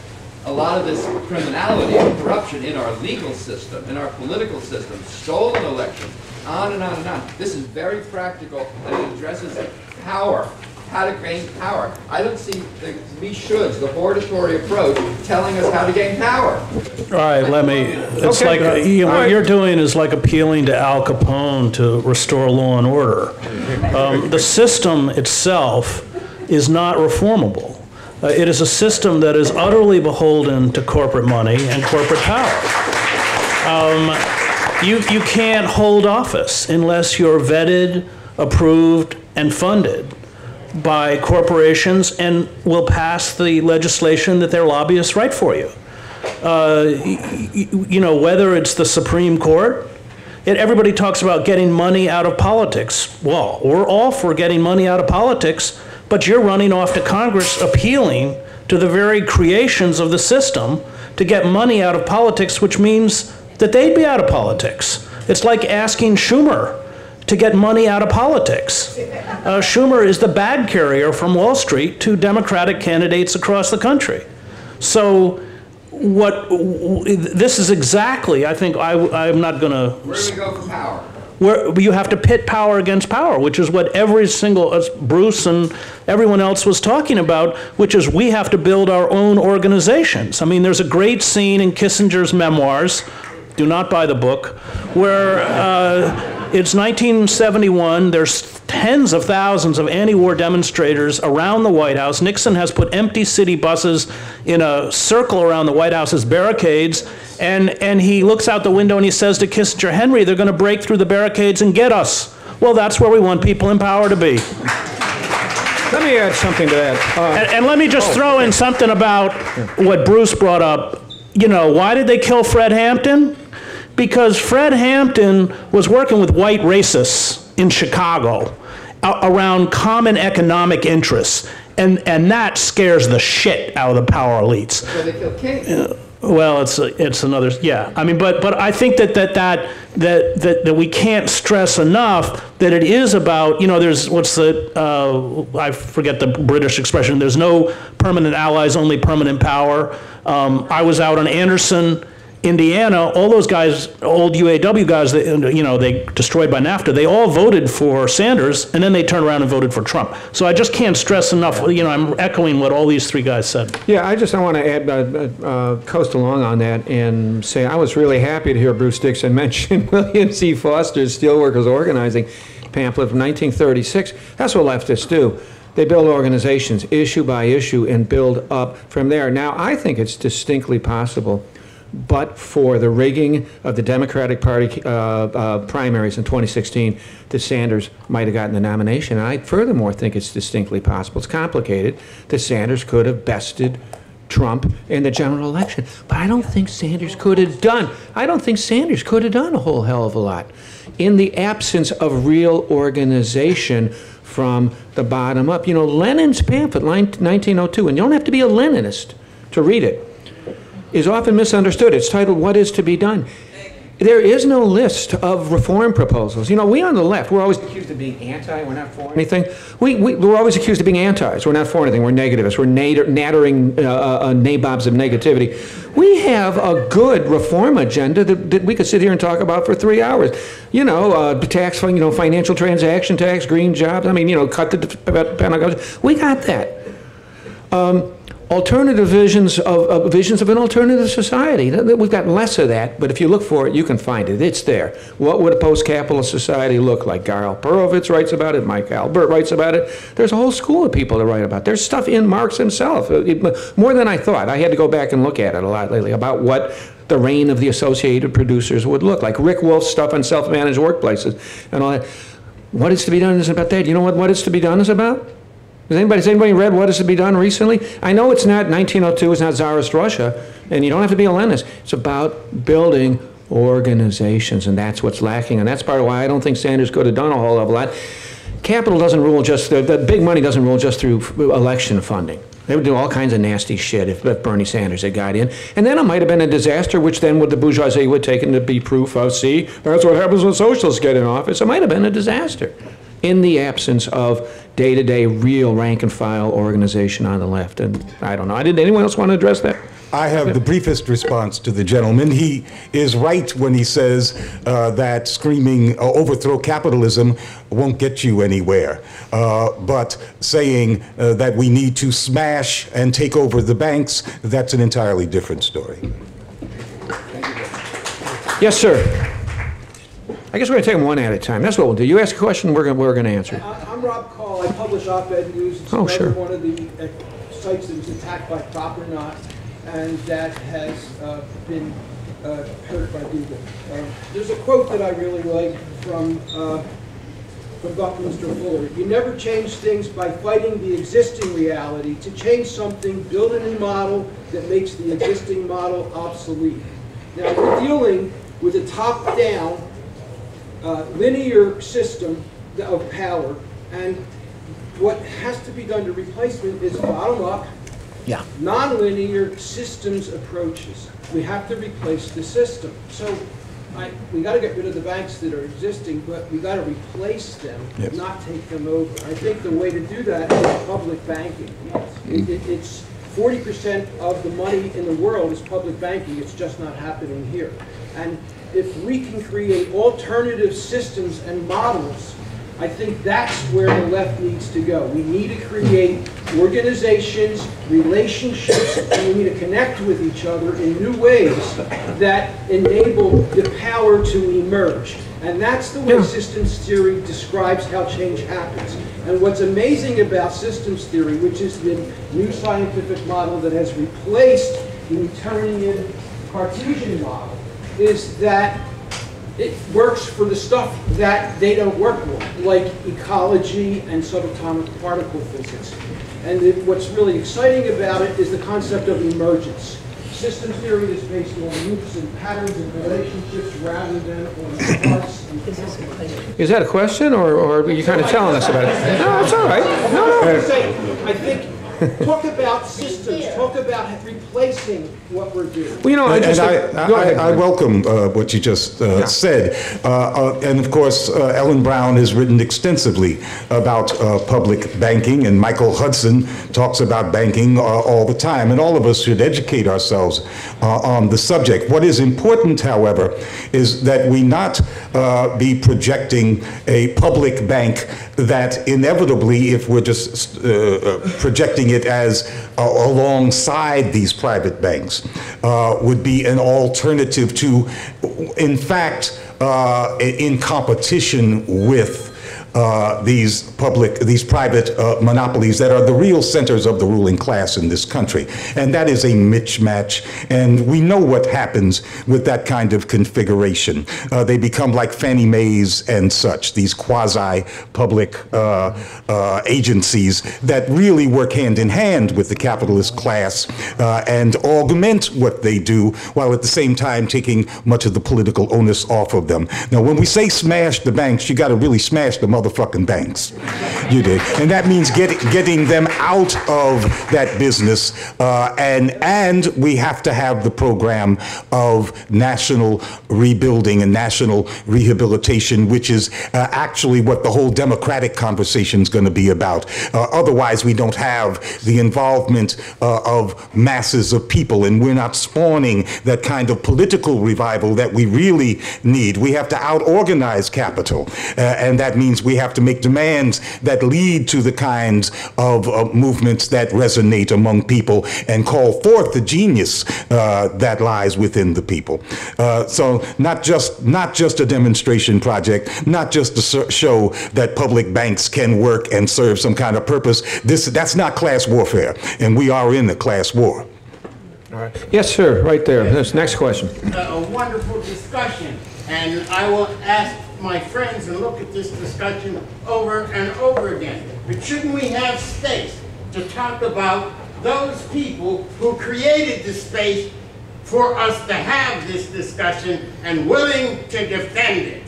a lot of this criminality and corruption in our legal system, in our political system, stolen elections, on and on and on. This is very practical, and it addresses power, how to gain power. I don't see the we shoulds, the hortatory approach, telling us how to gain power. All right, let me, it's like, what you're doing is like appealing to Al Capone to restore law and order. The system itself is not reformable. It is a system that is utterly beholden to corporate money and corporate power. You can't hold office unless you're vetted, approved, and funded by corporations and will pass the legislation that their lobbyists write for you. You know, whether it's the Supreme Court, everybody talks about getting money out of politics. Well, we're all for getting money out of politics, but you're running off to Congress appealing to the very creations of the system to get money out of politics, which means that they'd be out of politics. It's like asking Schumer to get money out of politics. Schumer is the bag carrier from Wall Street to Democratic candidates across the country. So this is exactly, I think, I'm not going to... Where do we go for power? Where you have to pit power against power, which is what every single, Bruce and everyone else was talking about, which is we have to build our own organizations. I mean, there's a great scene in Kissinger's memoirs, do not buy the book, where it's 1971, there's tens of thousands of anti-war demonstrators around the White House. Nixon has put empty city buses in a circle around the White House's barricades, and he looks out the window and he says to Kissinger, Henry, they're going to break through the barricades and get us. Well, that's where we want people in power to be. Let me add something to that. And let me just throw in something about what Bruce brought up. You know, why did they kill Fred Hampton? Because Fred Hampton was working with white racists in Chicago around common economic interests, and that scares the shit out of the power elites. So they killed King. Well, it's another, yeah. I mean, but I think that we can't stress enough that it is about, you know, there's I forget the British expression. There's no permanent allies, only permanent power. I was out on Anderson, Indiana. All those guys, old UAW guys, they destroyed by NAFTA. They all voted for Sanders, and then they turned around and voted for Trump. So I just can't stress enough. You know, I'm echoing what all these three guys said. Yeah, I want to add, coast along on that and say I was really happy to hear Bruce Dixon mention William C. Foster's Steelworkers Organizing pamphlet from 1936. That's what leftists do. They build organizations issue by issue and build up from there. Now, I think it's distinctly possible, but for the rigging of the Democratic Party primaries in 2016, that Sanders might have gotten the nomination. And I furthermore think it's distinctly possible, it's complicated, that Sanders could have bested Trump in the general election. But I don't think Sanders could have done a whole hell of a lot in the absence of real organization from the bottom up. You know, Lenin's pamphlet, 1902, and you don't have to be a Leninist to read it, is often misunderstood. It's titled, What is to be Done? There is no list of reform proposals. You know, we on the left, we're always accused of being anti, we're not for anything. We're always accused of being antis, we're not for anything, we're negativists, we're nattering nabobs of negativity. We have a good reform agenda that we could sit here and talk about for 3 hours. You know, tax, financial transaction tax, green jobs, cut the Pentagon. We got that. Alternative visions of an alternative society. We've got less of that, but if you look for it, you can find it. It's there. What would a post-capitalist society look like? Karl Perovitz writes about it. Mike Albert writes about it. There's a whole school of people that write about it. There's stuff in Marx himself, more than I thought. I had to go back and look at it a lot lately about what the reign of the associated producers would look like. Rick Wolf's stuff on self-managed workplaces and all that. What is to be done is about that. You know what is to be done is about? Has anybody read What is to be Done recently? I know it's not 1902, it's not Tsarist Russia, and you don't have to be a Leninist. It's about building organizations, and that's what's lacking, and that's part of why I don't think Sanders could have done a whole lot. Capital doesn't rule just, the big money doesn't rule just through election funding. They would do all kinds of nasty shit if Bernie Sanders had got in. And then it might have been a disaster, which then the bourgeoisie would take it to be proof of, see, that's what happens when socialists get in office. It might have been a disaster in the absence of day-to-day real rank-and-file organization on the left. And I don't know. Did anyone else want to address that? I have the briefest response to the gentleman. He is right when he says that screaming overthrow capitalism won't get you anywhere. But saying that we need to smash and take over the banks, that's an entirely different story. Yes, sir. I guess we're going to take them one at a time. That's what we'll do. You ask a question, we're going to answer. I'm Rob Call. I publish op-ed news. It's Sure. one of the sites that was attacked by Proper Not, and that has been hurt by Google. There's a quote that I really like from Buckminster Fuller. You never change things by fighting the existing reality. To change something, build a new model that makes the existing model obsolete. Now, we're dealing with a top-down linear system of power, and what has to be done to replacement is bottom-up, non-linear systems approaches. We have to replace the system. So we got to get rid of the banks that are existing, but we got to replace them, not take them over. I think the way to do that is public banking. It's 40% of the money in the world is public banking. It's just not happening here. And if we can create alternative systems and models, I think that's where the left needs to go. We need to create organizations, relationships, and we need to connect with each other in new ways that enable the power to emerge. And that's the way systems theory describes how change happens. And what's amazing about systems theory, which is the new scientific model that has replaced the Newtonian Cartesian model, is that it works for the stuff that they don't work with, like ecology and subatomic particle physics. And what's really exciting about it is the concept of emergence. Systems theory is based on loops and patterns and relationships rather than on parts and components. Is that a question, or are you kind of telling us about it? No, it's all right. No. I think, talk about systems, talk about replacing what we're doing. Well, you know, I welcome what you just said. And of course, Ellen Brown has written extensively about public banking, and Michael Hudson talks about banking all the time. And all of us should educate ourselves on the subject. What is important, however, is that we not be projecting a public bank that inevitably, if we're just projecting it as alongside these private banks, would be an alternative to, in fact, in competition with these private monopolies that are the real centers of the ruling class in this country. And that is a mismatch. And we know what happens with that kind of configuration. They become like Fannie Mae's and such, these quasi-public agencies that really work hand in hand with the capitalist class and augment what they do, while at the same time taking much of the political onus off of them. Now, when we say smash the banks, you got to really smash the motherfucking banks. You did. And that means getting them out of that business. And we have to have the program of national rebuilding and national rehabilitation, which is actually what the whole democratic conversation is going to be about. Otherwise, we don't have the involvement of masses of people, and we're not spawning that kind of political revival that we really need. We have to out-organize capital, and that means we have to make demands that lead to the kinds of movements that resonate among people and call forth the genius that lies within the people. So not just a demonstration project, not just to show that public banks can work and serve some kind of purpose. That's not class warfare, and we are in a class war. All right. Yes, sir, right there. This next question. A wonderful discussion, and I will ask my friends and look at this discussion over and over again. But shouldn't we have space to talk about those people who created the space for us to have this discussion and willing to defend it?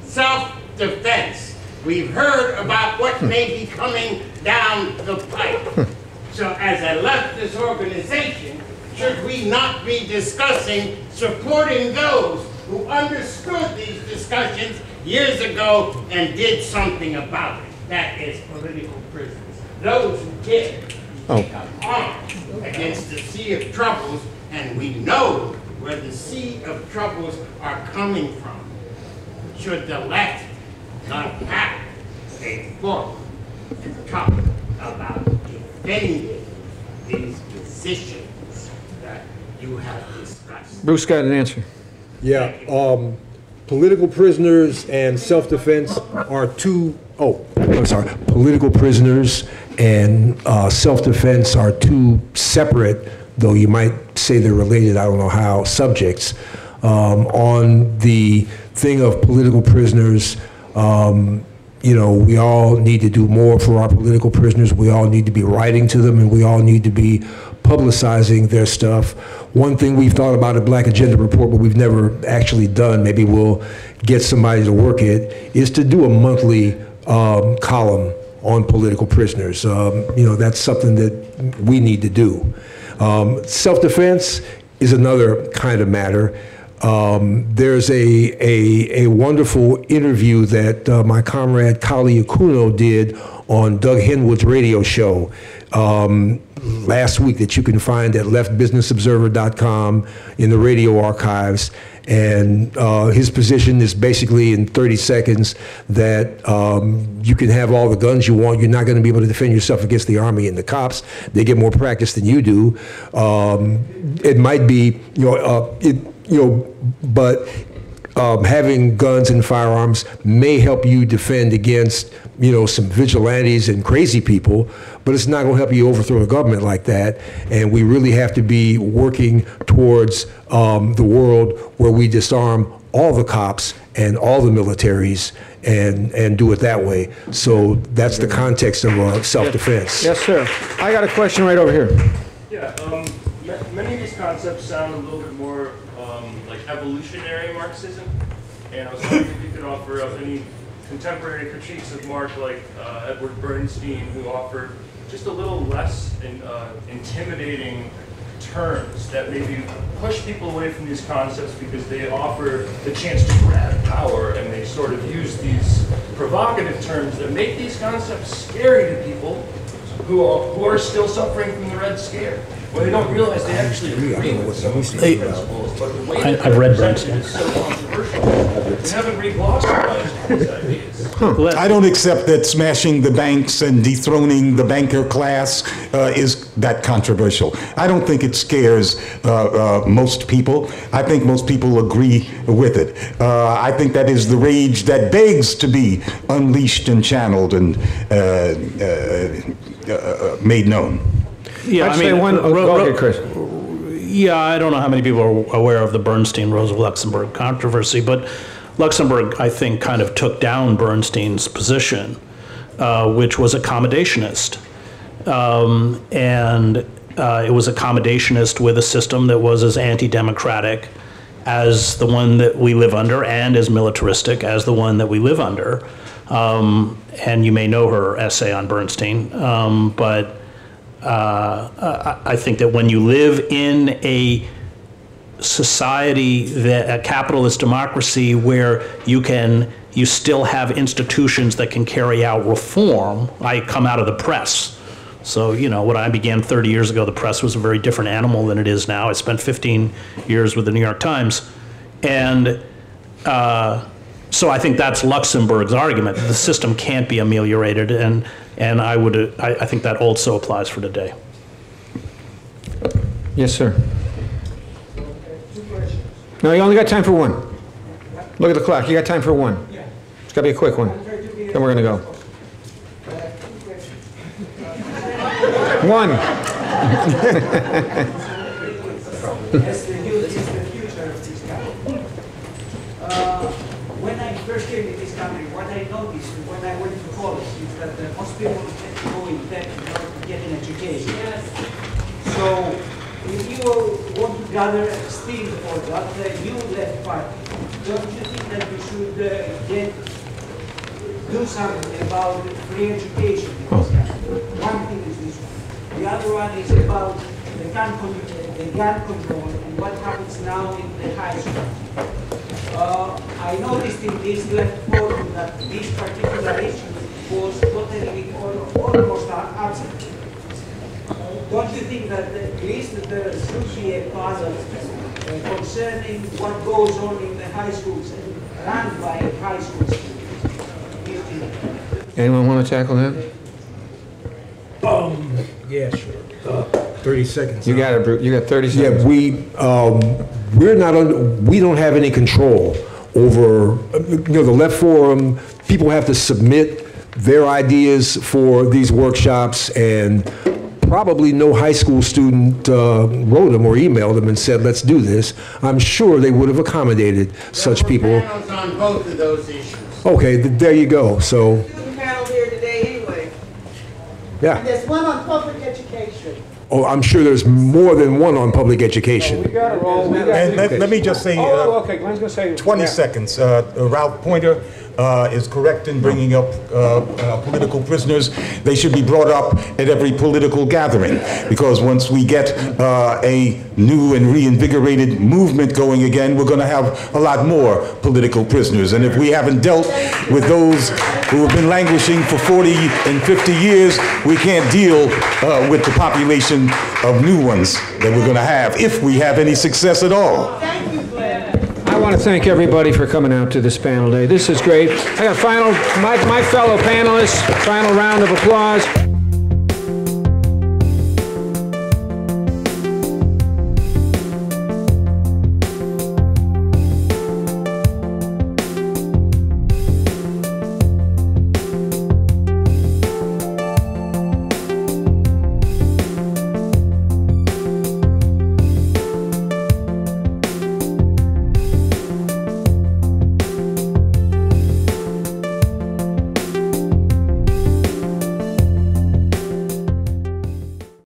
Self-defense. We've heard about what may be coming down the pipe. So as a leftist organization, should we not be discussing supporting those who understood these discussions years ago and did something about it? That is political prisoners. Those who did become armed against the sea of troubles, and we know where the sea of troubles are coming from. Should the left not have a forum to talk about defending these positions that you have discussed? Bruce got an answer. Yeah, political prisoners and self-defense are two, political prisoners and self-defense are two separate, though you might say they're related, I don't know how, subjects. On the thing of political prisoners, you know, we all need to do more for our political prisoners. We all need to be writing to them, and we all need to be publicizing their stuff. One thing we've thought about at Black Agenda Report, but we've never actually done, maybe we'll get somebody to work it, is to do a monthly column on political prisoners. You know, that's something that we need to do. Self-defense is another kind of matter. There's a wonderful interview that my comrade Kali Akuno did on Doug Henwood's radio show last week that you can find at leftbusinessobserver.com in the radio archives. And his position is basically in 30 seconds that you can have all the guns you want. You're not going to be able to defend yourself against the Army and the cops. They get more practice than you do. It might be, but having guns and firearms may help you defend against, some vigilantes and crazy people, but it's not going to help you overthrow a government like that. And we really have to be working towards the world where we disarm all the cops and all the militaries and do it that way. So that's the context of self-defense. Yes, sir. I got a question right over here. Yeah, many of these concepts sound a little bit more like evolutionary Marxism, and I was wondering if you could offer up any contemporary critiques of Marx, like Edward Bernstein, who offered just a little less intimidating terms that maybe push people away from these concepts because they offer the chance to grab power, and they sort of use these provocative terms that make these concepts scary to people who are still suffering from the Red Scare, when they don't realize they actually agree with some of these principles, but the way I've read Bernstein. is so controversial. They haven't re-glossed these ideas. I don't accept that smashing the banks and dethroning the banker class is that controversial. I don't think it scares most people. I think most people agree with it. I think that is the rage that begs to be unleashed and channeled and made known. Yeah, I'd say one. Go ahead, Chris. Yeah, I don't know how many people are aware of the Bernstein-Rosa-Luxemburg controversy, but Luxemburg, I think, kind of took down Bernstein's position, which was accommodationist. And it was accommodationist with a system that was as anti-democratic as the one that we live under and as militaristic as the one that we live under. And you may know her essay on Bernstein, but I think that when you live in a society, a capitalist democracy, where you still have institutions that can carry out reform. I come out of the press. So, when I began 30 years ago, the press was a very different animal than it is now. I spent 15 years with the New York Times. And so I think that's Luxemburg's argument. The system can't be ameliorated, and I think that also applies for today. Yes, sir. No, you only got time for one. Look at the clock. You got time for one. It's got to be a quick one. Then we're going to go. One. When I first came to this country, what I noticed when I went to college is that most people had to go in debt in order to get an education. So if you want to gather steam for that, you left party. Don't you think that we should do something about free education in this country? One thing is this one. The other one is about the gun control and what happens now in the high school. I noticed in this left forum that this particular issue was totally almost absent. Don't you think that at least there should be a puzzle concerning what goes on in the high schools and run by high school students? Anyone want to tackle that? Yeah, sure. 30 seconds. You got it, Bruce. You got 30 seconds. Yeah, we don't have any control over, the left forum, people have to submit their ideas for these workshops, and probably no high school student wrote them or emailed them and said, let's do this. I'm sure they would have accommodated such people. There were panels on both of those issues. Okay, there you go. So, Student panel here today anyway. yeah. And there's one on public education. Oh, I'm sure there's more than one on public education. We got to roll. And let me just say, okay, Glenn's going to say. 20 seconds. Ralph Pointer is correct in bringing up political prisoners. They should be brought up at every political gathering, because once we get a new and reinvigorated movement going again, we're going to have a lot more political prisoners. And if we haven't dealt with those who have been languishing for 40 and 50 years, we can't deal with the population of new ones that we're going to have, if we have any success at all. Thank you, Glenn. I want to thank everybody for coming out to this panel today. This is great. I got my fellow panelists, final round of applause.